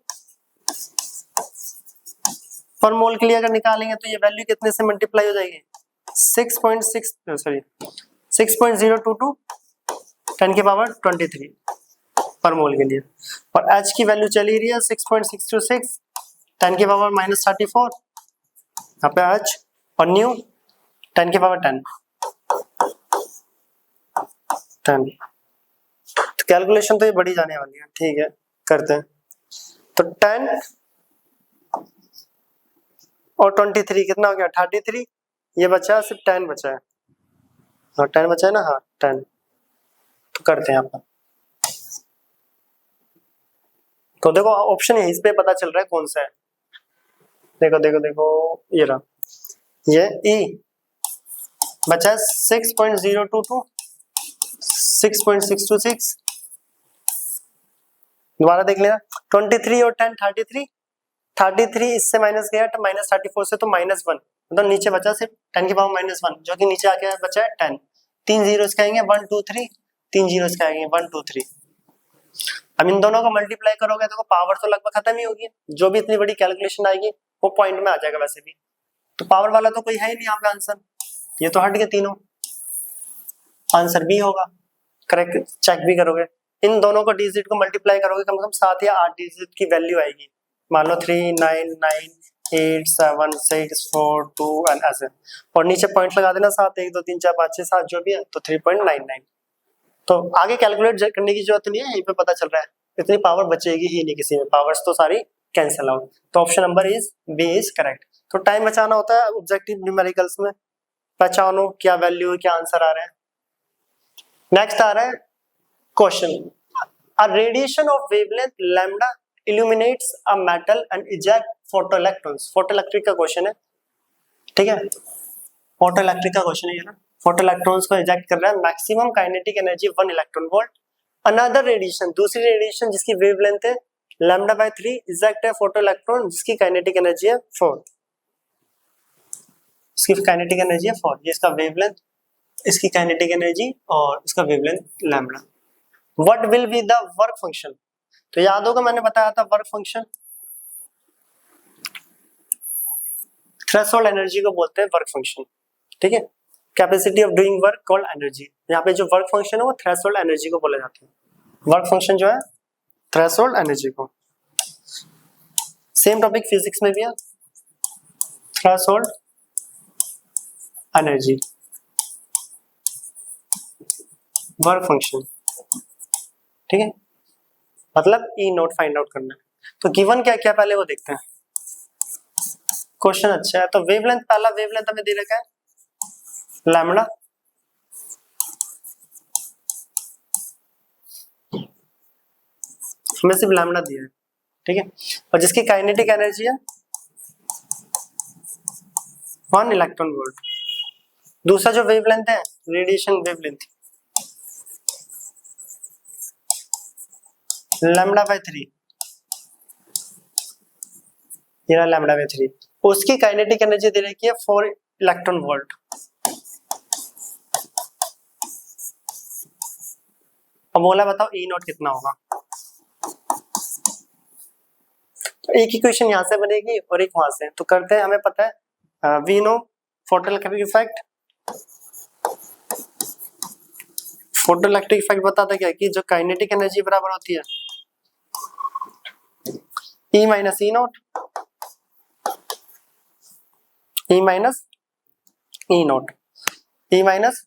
पर मोल के लिए अगर निकालेंगे तो ये वैल्यू कितने से मल्टीप्लाई हो जाएगी 6.022 10 की पावर 23 पर मोल के लिए, और H की वैल्यू चली रही है 6.626 10 की पावर -34, यहाँ पे H, और न्यू 10 की पावर 10 तो कैलकुलेशन तो ये बड़ी जाने वाली है, ठीक है करते हैं। तो 10 और 23 कितना हो गया 33, ये बचा सिर्फ 10 बचा है, और 10 बचा है ना, हाँ 10, तो करते हैं यहाँ पर। तो देखो ऑप्शन है, इस पे पता चल रहा है कौन सा है, देखो देखो देखो ये रहा, ये E बचा 6.022 6.626, दोबारा देख लेना 23 और 10 33 इससे माइनस गया तो -34 से तो -1, मतलब नीचे बचा सिर्फ 10 की पावर -1 जो कि नीचे आके बचा है 10, 3 जीरो इसके आएंगे 1 2 3, 3 जीरो इसके आएंगे 1 2 3। अब इन दोनों को मल्टीप्लाई करोगे तो पावर तो लगभग खत्म ही होगी, जो भी इतनी बड़ी कैलकुलेशन आएगी वो पॉइंट में आ जाएगा वैसे भी, तो पावर वाला तो कोई है ही नहीं यहाँ पे आंसर, ये तो हट गए तीनों, आंसर बी होगा करेक्ट। चेक भी करोगे, इन दोनों को डिजिट को मल्टीप्लाई करोगे कम से कम 7 या 8 डिजिट की वैल्यू आएगी, मान लो 3 9 9 8 7 6 4 2 एंड ऐसे, और नीचे पॉइंट लगा देना 7 1 2 3 4 5 6 7 जो भी है, तो 3.99। तो आगे कैलकुलेट करने की जरूरत नहीं है, यहीं पे पता चल रहा है इतनी पावर बचेगी ही नहीं किसी में, पावर्स तो सारी कैंसिल आउट, तो option number is B is correct. तो टाइम बचाना होता है ऑब्जेक्टिव न्यूमेरिकल्स में, पहचानो क्या वैल्यू है क्या आंसर आ रहा है। नेक्स्ट आ रहा है question, a radiation of wavelength lambda illuminates a metal and eject photoelectrons. Photoelectric का क्वेश्चन है, ठीक है, फोटोइलेक्ट्रिक का क्वेश्चन है ये ना, फोटोइलेक्ट्रॉन्स को इजेक्ट कर रहा है, maximum kinetic energy 1 electron volt. Another radiation, दूसरी रेडिएशन जिसकी वेवलेंथ है λ/3 इजेक्ट है फोटोइलेक्ट्रॉन जिसकी काइनेटिक एनर्जी है 4, इसकी काइनेटिक एनर्जी है 4, ये इसका वेवलेंथ, इसकी काइनेटिक एनर्जी और इसका wavelength lambda. What will be the work function? तो याद होगा मैंने बताया था वर्क फंक्शन, थ्रेशोल्ड एनर्जी को बोलते हैं वर्क फंक्शन, ठीक है, capacity of doing work called energy. यहाँ पे जो वर्क फंक्शन है वो थ्रेशोल्ड एनर्जी को बोला जाता है, वर्क फंक्शन जो है थ्रेशोल्ड एनर्जी को। सेम टॉपिक फिजिक्स में भी है, थ्रेशोल्ड एनर्जी, वर्क फंक्शन, ठीक है, मतलब ई नोट फाइंड आउट करना है। तो गिवन क्या क्या पहले वो देखते हैं, क्वेश्चन अच्छा है। तो वेवलेंथ, पहला वेवलेंथ हमें दे रखा है लैम्बडा, हमें सिर्फ लैम्बडा दिया है, ठीक है, और जिसकी काइनेटिक एनर्जी है 1 इलेक्ट्रॉन वोल्ट। दूसरा जो वेवलेंथ है रेडिएशन वेवलेंथ λ/3, ये λ/3, उसकी काइनेटिक एनर्जी दे रखी है 4 इलेक्ट्रॉन वोल्ट। अब बोला बताओ ई नॉट कितना होगा। तो एक इक्वेशन यहाँ से बनेगी और एक वहां से, तो करते हैं, हमें पता है we know photoelectric effect, photoelectric effect बताता क्या कि जो काइनेटिक एनर्जी बराबर होती है E minus E not, E minus E not, E minus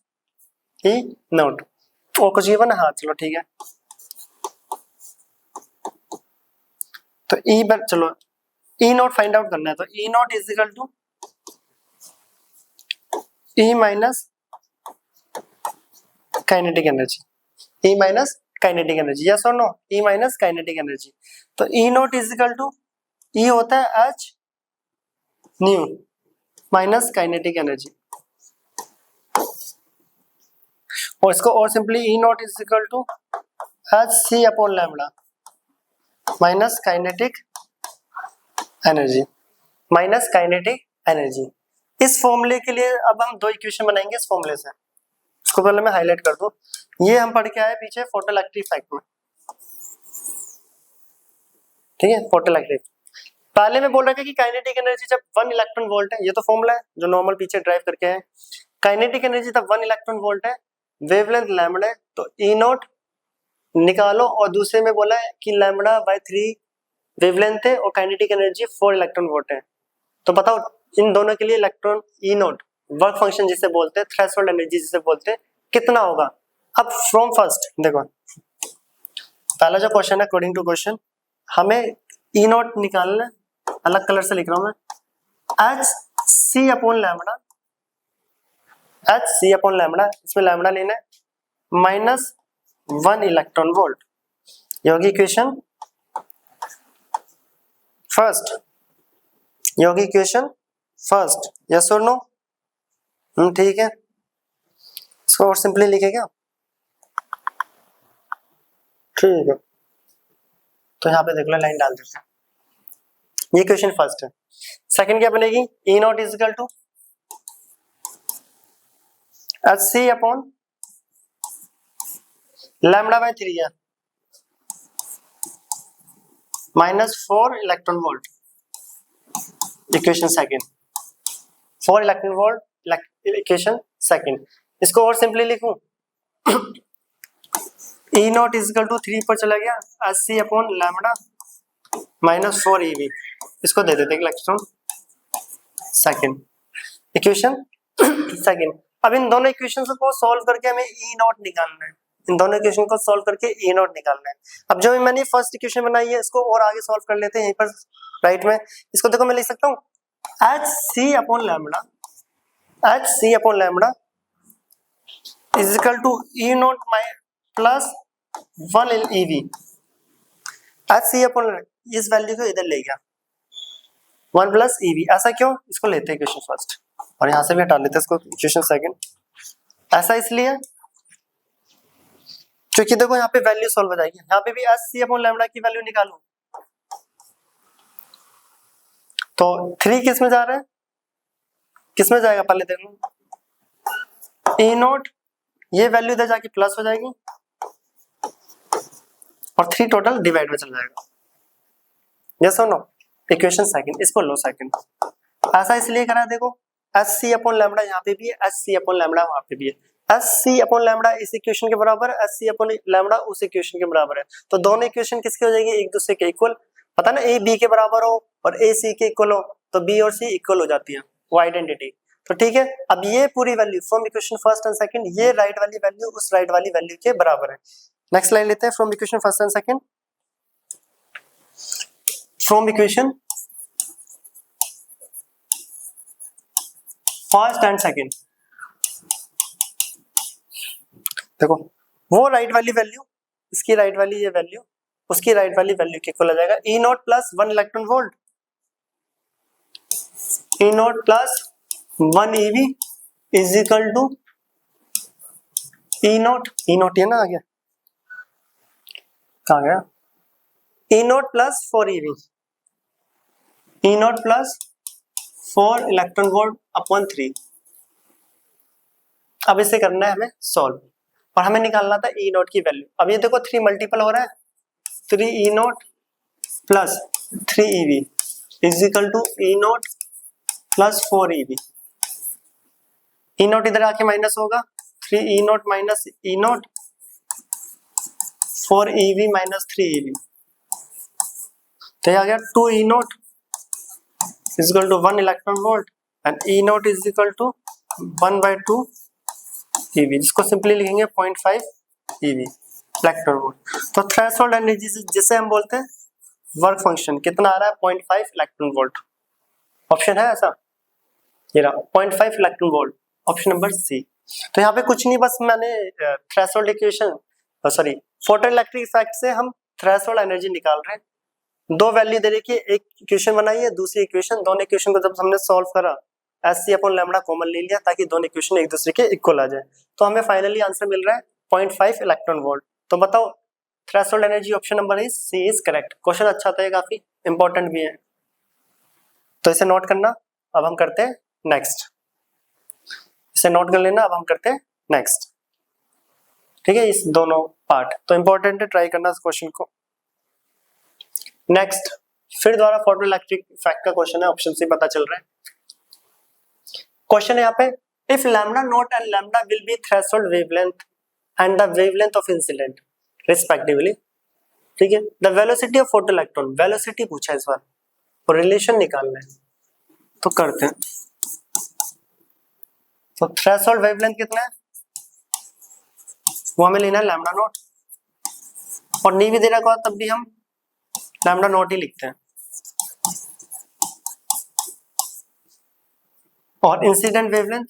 E not, और कुछ गिवन है, हाँ चलो ठीक है। तो E पर चलो E नॉट फाइंड आउट करना है, तो E nought is equal to E minus kinetic energy, E minus kinetic energy, yes और no, E minus kinetic energy. तो E nought is equal to E होता है H nu minus kinetic energy, और इसको और simply E nought is equal to HC upon lambda minus kinetic energy, minus kinetic energy. इस फॉर्मूले के लिए अब हम दो इक्वेशन बनाएंगे इस फॉर्मूले से, इसको पहले मैं हाईलाइट कर दूं, ये हम पढ़ के आए पीछे फोटोइलेक्ट्रिक इफेक्ट में, ठीक है, फोटोइलेक्ट्रिक। पहले में बोल रहा था कि काइनेटिक एनर्जी जब 1 इलेक्ट्रॉन वोल्ट है, ये तो फॉर्मूला है जो नॉर्मल पीछे ड्राइव करके है, काइनेटिक एनर्जी तब 1 इलेक्ट्रॉन वोल्ट है, वेवलेंथ लैम्बडा है, तो ई नॉट निकालो, और दूसरे में बोला है कि λ/3 वेवलेंथ है और काइनेटिक एनर्जी 4 इलेक्ट्रॉन वोल्ट है। तो बताओ इन दोनों के लिए electron E not work function जिसे बोलते हैं, थ्रेशोल्ड एनर्जी जिसे बोलते हैं, कितना होगा। अब फ्रॉम फर्स्ट देखो, पहला जो क्वेश्चन है अकॉर्डिंग टू क्वेश्चन, हमें ई नॉट निकालना, अलग कलर से लिख रहा हूं मैं, HC upon lambda, HC upon lambda, इसमें लैम्बडा लेना है माइनस 1 इलेक्ट्रॉन वोल्ट, ये होगी इक्वेशन फर्स्ट, ये होगी इक्वेशन फर्स्ट, यस और नो, ठीक है, इसको और सिंपली लिखे क्या, ठीक है, तो यहाँ पे देख लो लाइन डाल देते हैं, ये क्वेश्चन फर्स्ट है। सेकंड क्या बनेगी, E nought is equal to HC upon λ/3 है minus 4 electron volt, equation second, 4 electron volt equation second. इसको और सिंपली लिखूं, E nought is equal to 3 पर चला गया, HC upon lambda minus 4 EV, इसको दे देते इलेक्ट्रॉन सेकंड, इक्वेशन सेकंड। अब इन दोनों इक्वेशन को सॉल्व करके हमें ई नॉट निकालना है, इन दोनों इक्वेशन को सॉल्व करके ई नॉट निकालना है। अब जो मैंने फर्स्ट इक्वेशन बनाई है इसको और आगे सॉल्व कर लेते हैं, यहीं पर राइट में, इसको देखो मैं लिख सकता हूँ HC upon lambda, HC upon lambda is equal to E not plus 1 EV, H C upon इस वैल्यू को इधर ले गया 1 प्लस ईवी, ऐसा क्यों, इसको लेते हैं इक्वेशन फर्स्ट और यहाँ से भी हटा लेते हैं इसको इक्वेशन सेकंड। ऐसा इसलिए क्योंकि देखो यहाँ पे वैल्यू सॉल्व हो जाएगी, यहाँ पे भी एच सी अपॉन लैम्डा की वैल्यू निकालो तो 3 किस में जा रहा है, किस में जाएगा पहले देख लो, ई नोट, ये वैल्यू इधर जाके प्लस हो जाएगी और 3 टोटल डिवाइड में चल जाएगा। यस और नो, इक्वेशन सेकंड, इसको लो सेकंड। ऐसा इसलिए करा देखो एच सी अपॉन लैम्डा यहाँ पे भी है, एच सी अपॉन लैम्डा वहां पे भी है, एच सी अपॉन लैम्डा इस इक्वेशन के बराबर है, एच सी अपॉन लैम्डा उस इक्वेशन के बराबर है, तो दोनों इक्वेशन किसकी हो जाएगी, एक दूसरे के इक्वल। पता ना ए बी के बराबर हो और ए सी के इक्वल हो तो बी और सी इक्वल हो जाती है, वो आइडेंटिटी। तो ठीक है, अब ये पूरी value from equation first and second, ये राइट वाली वैल्यू उस राइट वाली वैल्यू के बराबर है। नेक्स्ट लाइन लेते हैं from equation first and second, from equation first and second, देखो वो राइट वाली वैल्यू, इसकी राइट वाली ये वैल्यू उसकी राइट वाली वैल्यू के इक्वल आ जाएगा, E not plus 1 electron volt, E not plus 1 EV is equal to E nought ये ना आ गया, कहाँ गया, E not plus 4 EV, E not plus 4 electron volt upon 3। अब इसे करना है हमें सॉल्व और हमें निकालना था ई नॉट की वैल्यू। अब ये देखो 3 मल्टीपल हो रहा है, 3 E not plus 3 EV is equal to E not plus 4 EV, E nought इधर आके माइनस होगा, 3 E nought minus E nought 4 EV minus 3 EV, तो ये आ गया 2 E nought is equal to 1 electron volt and E naught is equal to 1/2 eV, जिसको simply लिखेंगे 0.5 eV electron volt. तो थ्रेशोल्ड एनर्जी जिसे हम बोलते हैं वर्क फंक्शन कितना आ रहा है 0.5 इलेक्ट्रॉन वोल्ट, ऑप्शन है ऐसा, ये रहा 0.5 electron volt, option number C. तो यहाँ पे कुछ नहीं, बस मैंने threshold equation sorry photo electric effect से हम थ्रेशोल्ड एनर्जी निकाल रहे हैं। दो वैल्यू दे रखी है, एक इक्वेशन बनाई है, दूसरी इक्वेशन, दोनों इक्वेशन को जब हमने सॉल्व करा H C upon lambda common ले लिया ताकि दोनों इक्वेशन एक दूसरे के इक्वल आ जाए, तो हमें फाइनली आंसर मिल रहा है 0.5 इलेक्ट्रॉन वोल्ट। तो बताओ threshold energy option number is C is correct. Question अच्छा था, काफी इंपॉर्टेंट भी है, तो इसे नोट करना। अब हम करते हैं नेक्स्ट, इसे नोट कर लेना, अब हम करते हैं नेक्स्ट, ठीक है, इस दोनों पार्ट तो इंपॉर्टेंट है, ट्राई करना इस क्वेश्चन को। नेक्स्ट फिर दोबारा फोटो इलेक्ट्रिक इफेक्ट का क्वेश्चन है, ऑप्शन से पता चल रहा है। क्वेश्चन है यहाँ पे, if lambda naught and lambda will be threshold wavelength and the wavelength of incident respectively, ठीक है, the velocity of photo electron, velocity पूछा है इस बार और रिलेशन निकालना है, तो करते हैं। तो थ्रेशोल्ड वेवलेंथ कितना है वो हमें लेना है लैम्डा नॉट, और नहीं भी दे रखा तब भी हम लैम्डा नॉट ही लिखते हैं, और इंसिडेंट वेवलेंथ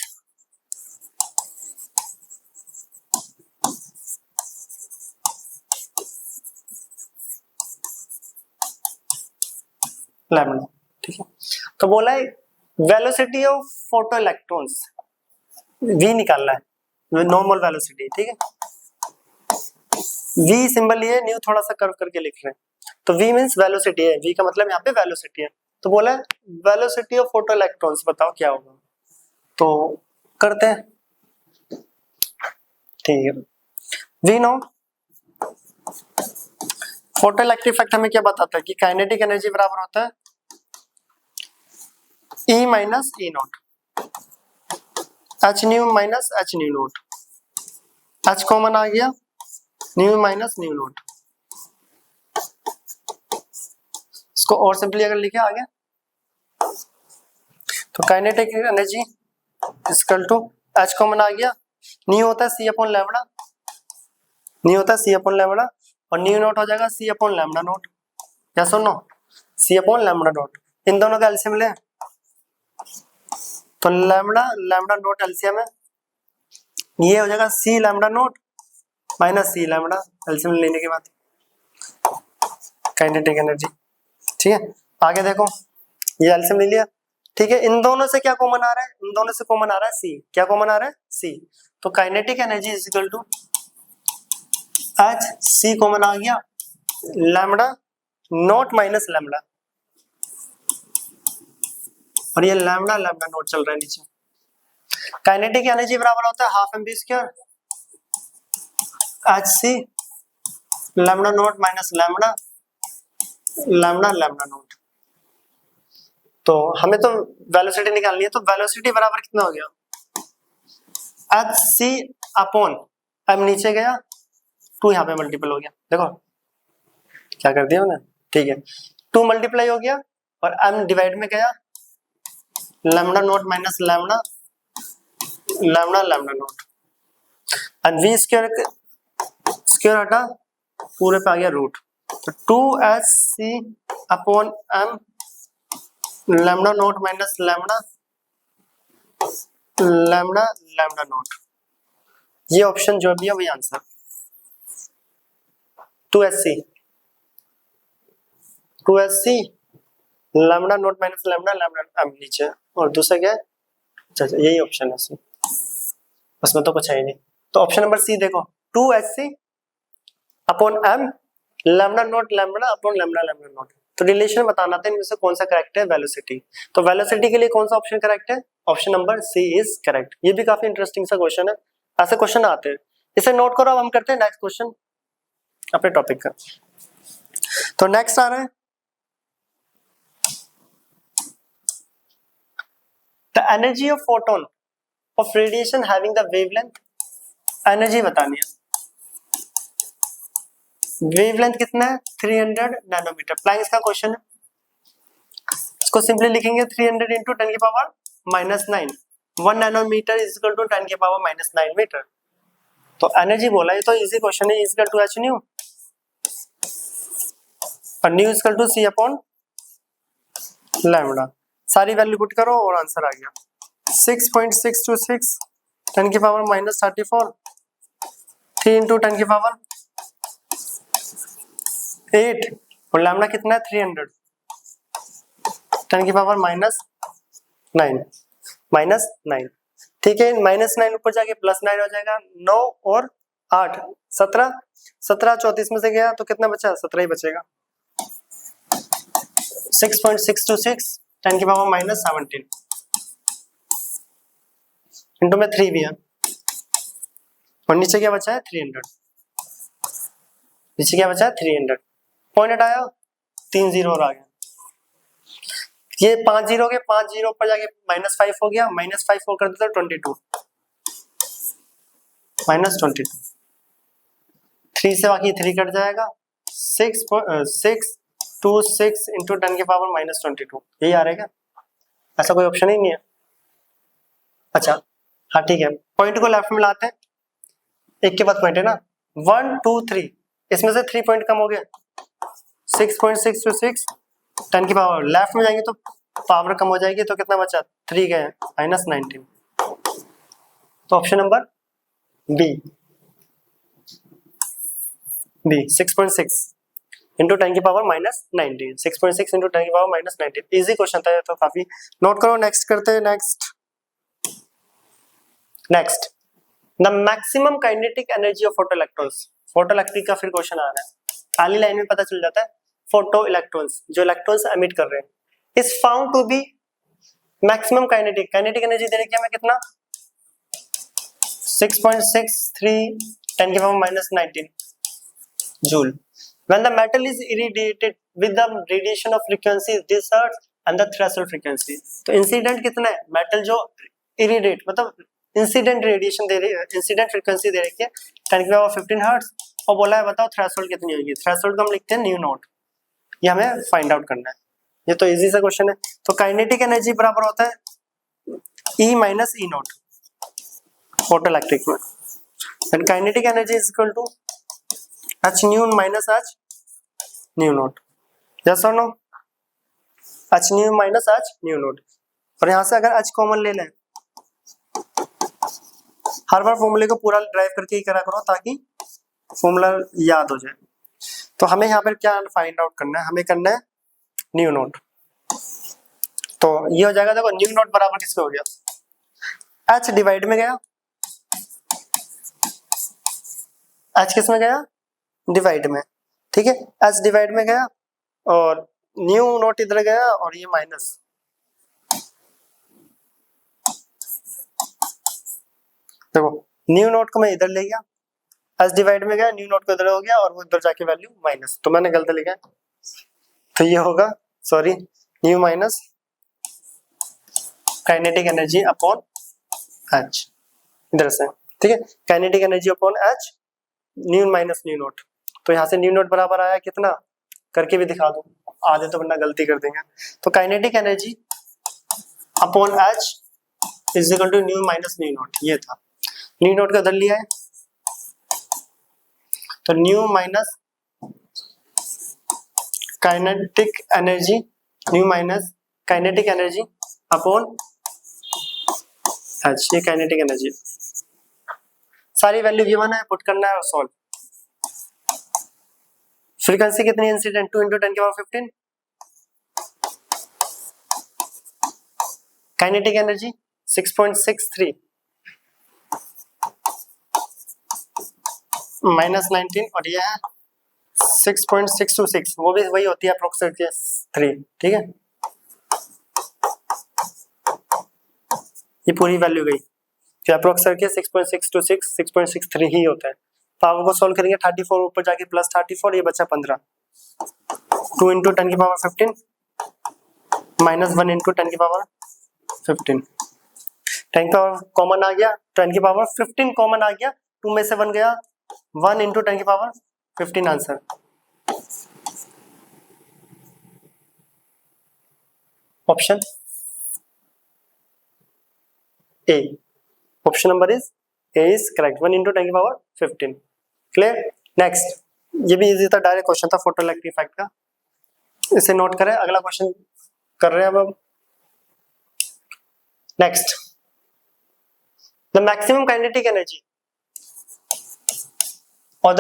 लैम्डा, ठीक है। तो बोला है velocity of photo electrons v निकालना है, नॉर्मल वेलोसिटी, ठीक है, v सिंबल ये न्यू थोड़ा सा कर्व करके लिख रहे हैं, तो v मींस वेलोसिटी है, v का मतलब यहाँ पे वेलोसिटी है। तो बोला है वेलोसिटी ऑफ फोटो इलेक्ट्रॉन्स बताओ क्या होगा, तो करते हैं, ठीक है। We know photo electric effect हमें क्या बताता है कि काइनेटिक एनर्जी बराबर होता है E minus E nought, H nu minus H nu nought, H common आ गया, न्यू माइनस न्यू नॉट, इसको और सिंपली अगर लिखे आगे तो kinetic energy equal to H common आ गया, न्यू होता है सी अपॉन लैम्डा, न्यू होता है सी अपॉन लैम्डा, और न्यू नॉट हो जाएगा सी अपॉन लैम्डा नॉट, या सुनो सी अपॉन लैम्डा नॉट, इन दोनों का एलसीएम ले तो लैम्डा लैम्डा नॉट एलसीएम है, ये हो जाएगा C lambda not minus C lambda, LCM लेने के बाद काइनेटिक एनर्जी। ठीक है, आगे देखो, ये एलसीएम ले लिया। ठीक है, इन दोनों से क्या कॉमन आ रहा है? इन दोनों से कॉमन आ रहा है सी। क्या कॉमन आ रहा है? सी। तो kinetic energy is equal to H C common आ गया, लैम्डा नॉट माइनस लैम्डा, और ये लैम्डा लैम्डा नॉट चल रहा है नीचे। काइनेटिक एनर्जी बराबर होता है half M V square H C lambda not minus lambda lambda lambda naught. तो हमें तो वेलोसिटी निकालनी है, तो वेलोसिटी बराबर कितना हो गया? एच सी अपॉन एम, नीचे गया 2 यहाँ पे मल्टीपल हो गया। देखो क्या कर दिया मैंने। ठीक है, 2 मल्टीप्लाई हो गया और एम डिवाइड में गया, lambda not minus lambda lambda lambda naught, and V square square हटा, पूरे पे आ गया रूट। तो 2hc upon m lambda not minus lambda lambda lambda naught. ये ऑप्शन जो भी है वही answer. 2hc lambda not minus lambda lambda m नीचे, और दूसरा क्या है? अच्छा यही ऑप्शन है सी, उसमें तो कुछ है ही नहीं। तो ऑप्शन नंबर सी देखो, 2hc upon m lambda not lambda upon lambda lambda naught. तो रिलेशन बताना था इनमें से कौन सा करेक्ट है? वेलोसिटी। तो वेलोसिटी के लिए कौन सा ऑप्शन करेक्ट है? Option number C is correct. ये भी काफी इंटरेस्टिंग सा क्वेश्चन है, ऐसे क्वेश्चन आते हैं, इसे नोट करो। अब हम करते हैं नेक्स्ट क्वेश्चन अपने टॉपिक का। तो नेक्स्ट आ रहा है the energy of photon of radiation having the wavelength. Energy बतानी है, वेवलेंथ कितना है? 300 नैनोमीटर। प्लैंक्स का क्वेश्चन है, इसको सिंपली लिखेंगे 300 इंटू 10 की power -9। 1 nanometre is equal to 10 की पावर -9 मीटर। तो एनर्जी बोला, ये तो इजी क्वेश्चन है, is equal to h nu, और nu is equal to c upon lambda. सारी वैल्यू पुट करो और आंसर आ गया 6.626 10 की पावर -34, 3 इंटू 10 की पावर 8, और लैम्डा कितना है? 300, 10 की पावर -9। ठीक है, -9 ऊपर जाके +9 हो जाएगा, 9 और 8 17, 17 34 में से गया तो कितना बचा? 17 ही बचेगा। 6.626 10 की पावर -17 इंटू में 3 भी है, और नीचे क्या बचा है? 300। नीचे क्या बचा है? 300। पॉइंट हटाया, 3 0 और आ गया। ये 5 0 के 5 0 ऊपर जाके -5 हो गया, -5 4 कर देते 22, -22। 3 से बाकी 3 कट जाएगा, 626 इंटू 10 की पावर -22, यही आ रहेगा। ऐसा कोई ऑप्शन ही नहीं है। अच्छा हाँ ठीक है, पॉइंट को लेफ्ट में लाते हैं, एक के बाद पॉइंट है ना, 1 2 3, इसमें से 3 पॉइंट कम हो गया, 6.626 10 की पावर लेफ्ट में जाएंगे तो पावर कम हो जाएगी, तो कितना बचा? 3 गए, -19। तो ऑप्शन नंबर बी 6.6 इंटू 10 की पावर -19, 6.6 इंटू 10 की पावर -19। इजी क्वेश्चन था ये तो, काफी। नोट करो, नेक्स्ट करते हैं। Next the maximum kinetic energy of photo electrons. Photo electric का फिर क्वेश्चन आ रहा है, पहली लाइन में पता चल जाता है, फोटो इलेक्ट्रॉन्स जो इलेक्ट्रॉन्स एमिट कर रहे हैं is found to be maximum kinetic. Kinetic energy दे रखी है हमें कितना? 6.63 10 की power -19 joule. When the metal is irradiated with the radiation of frequency this hertz and the threshold frequency। तो इंसिडेंट कितना है? मेटल जो इरिडेट मतलब इंसिडेंट रेडिएशन दे रही है, इंसिडेंट फ्रीक्वेंसी दे रही है 10 की पावर 15 हर्ट्ज, और बोला है बताओ थ्रेशोल्ड कितनी होगी। थ्रेशोल्ड को हम लिखते हैं न्यू नॉट, ये हमें फाइंड आउट करना है। ये तो इजी सा क्वेश्चन है। तो काइनेटिक एनर्जी बराबर होता है E minus E nought photoelectric में, and kinetic energy is equal to h nu minus h nu nought. Yes और no? h nu minus h nu nought, और यहां से अगर h कॉमन ले लें, हर बार फॉर्मूले को पूरा ड्राइव करके ही करा करो ताकि फॉर्मूला याद हो जाए। तो हमें यहाँ पर क्या फाइंड आउट करना है, हमें करना है न्यू नोट। तो ये हो जाएगा, देखो न्यू नोट बराबर किसके हो गया, एच डिवाइड में गया, एच किस में गया, डिवाइड में, ठीक है, एच डिवाइड में गया और न्यू नोट इधर गया और ये माइनस, देखो न्यू नोट को मैं इधर ले गया, एच डिवाइड में गया, न्यू नोट को इधर हो गया और वो इधर जाके वैल्यू माइनस, तो मैंने गलत लिखा, तो ये होगा sorry new minus kinetic energy upon H, इधर से, ठीक है, kinetic energy upon H, nu minus nu note. तो यहाँ से न्यू नोट बराबर आया कितना, करके भी दिखा दूं, आधे तो वरना गलती कर देंगे। तो kinetic energy upon H is equal to nu minus nu naught, ये था, न्यू नोट को उधर लिया है, तो nu minus kinetic energy, nu minus kinetic energy upon H, ये काइनेटिक एनर्जी, सारी वैल्यू गिवन है, पुट करना है और सॉल्व। फ्रीक्वेंसी कितनी इंसिडेंट, 2 × 10⁻15, काइनेटिक एनर्जी 6.63 माइनस 19 और ये है 6.626, वो भी वही होती है अप्रोक्सीमेटली 3, ठीक है, ये पूरी वैल्यू गई, फिर अप्रोक्सीमेटली 6.626 6.63 ही होता है। पावर को सॉल्व करेंगे, 34 ऊपर जाके प्लस 34, ये बचा 15, 2 × 10⁻15 माइनस 1 × 10⁻15, 10 कॉमन आ गया, 10⁻15 कॉमन आ गया, 2 में से 1 गया, 1 × 10⁻15 answer. Option A, option number is a is correct, 1 × 10⁻15। Clear. Next, ये भी इजी था, डायरेक्ट क्वेश्चन था फोटोइलेक्ट्रिक इफेक्ट का, इसे नोट करें, अगला क्वेश्चन कर रहे हैं अब। Next, the maximum kinetic energy और the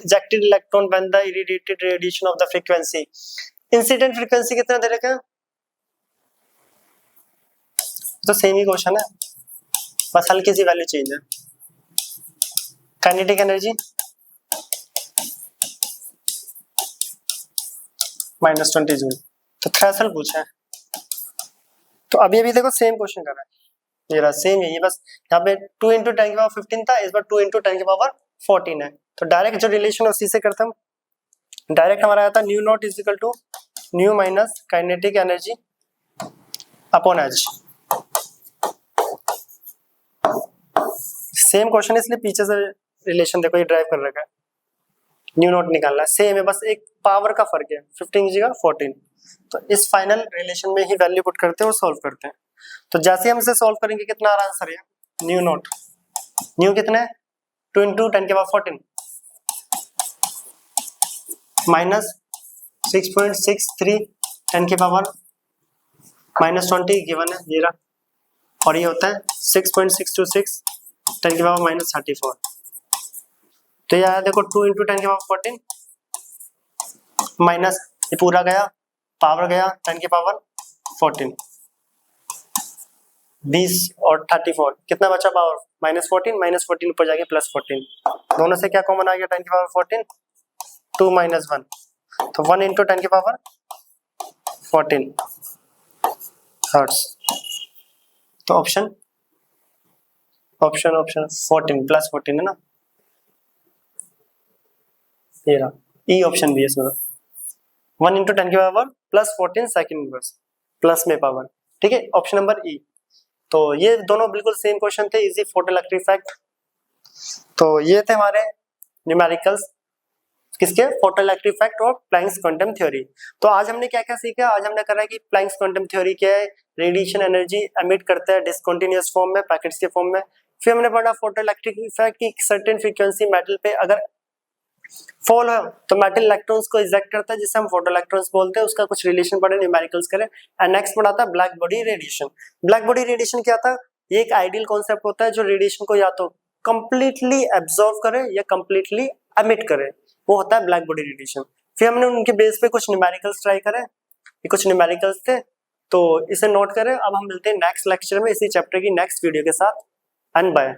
ejected electron when the irradiated radiation of the frequency, incident frequency कितना दे रखा है, तो सेम ही क्वेश्चन है, बस हल्की सी वैल्यू चेंज है। काइनेटिक एनर्जी -20 जूल, तो थ्रेशोल्ड पूछा है, तो अभी अभी देखो सेम क्वेश्चन कर रहा है, ये रहा सेम है, ये बस यहाँ पे 2 × 10⁻15 था, इस बार 2 × 10⁻14 है, तो डायरेक्ट जो रिलेशन है उसी से करता हूँ, डायरेक्ट हमारा आया था nu naught is equal to nu minus kinetic energy upon H, same question इसलिए पीछे से रिलेशन देखो ये ड्राइव कर रखा है, न्यू नोट निकालना है, सेम है, बस एक पावर का फर्क है, 15 की जगह 14, तो इस फाइनल रिलेशन में ही वैल्यू पुट करते हैं और सॉल्व करते हैं। तो जैसे हम इसे सॉल्व करेंगे कितना आ रहा आंसर है, न्यू नोट, न्यू कितना है 2 × 10⁻14 माइनस 6.63 10⁻20 गिवन है, ये रहा, और ये होता है 6.626 10⁻−34, तो ये आया देखो 2 × 10⁻14 माइनस ये पूरा गया, पावर गया 10⁻14, 20 और 34 कितना बचा पावर, -14 ऊपर जाके +14, दोनों से क्या कॉमन आ गया 10⁻14, 2 - 1, तो 1 × 10⁻14 हर्ट्ज, तो ऑप्शन 14 +14 है ना, ये रहा ई ऑप्शन भी है इसमें, 1 × 10⁻14 +14 सेकंड इनवर्स प्लस में पावर, ठीक है, ऑप्शन नंबर ई। तो ये दोनों बिल्कुल सेम क्वेश्चन थे, इजी फोटोइलेक्ट्रिक इफेक्ट, तो ये थे हमारे न्यूमेरिकल्स किसके, फोटोइलेक्ट्रिक इफेक्ट और प्लैंक्स क्वांटम थ्योरी। तो आज हमने क्या क्या सीखा, आज हमने करा कि प्लैंक्स क्वांटम थ्योरी क्या है, रेडिएशन एनर्जी एमिट करता है डिसकंटीन्यूअस फॉर्म में, पैकेट्स के फॉर्म में, फिर हमने पढ़ा फोटोइलेक्ट्रिक इफेक्ट की सर्टेन फ्रीक्वेंसी मेटल पे अगर फॉल है तो मेटल इलेक्ट्रॉन्स को इजेक्ट करता है, जिसे हम फोटो इलेक्ट्रॉन्स बोलते हैं, उसका कुछ रिलेशन पढ़े, न्यूमेरिकल्स करें। एंड नेक्स्ट पढ़ा था black body radiation. Black body radiation क्या था, ये एक आइडियल कॉन्सेप्ट होता है जो रेडिएशन को या तो कंप्लीटली एब्जॉर्ब करे या कंप्लीटली एमिट करे। वो होता है ब्लैक बॉडी रेडिएशन। फिर हमने उनके बेस पे कुछ न्यूमेरिकल्स ट्राई करे, ये कुछ न्यूमेरिकल्स थे, तो इसे नोट करें। अब हम मिलते हैं नेक्स्ट लेक्चर में इसी चैप्टर की नेक्स्ट वीडियो के साथ, एंड बाय।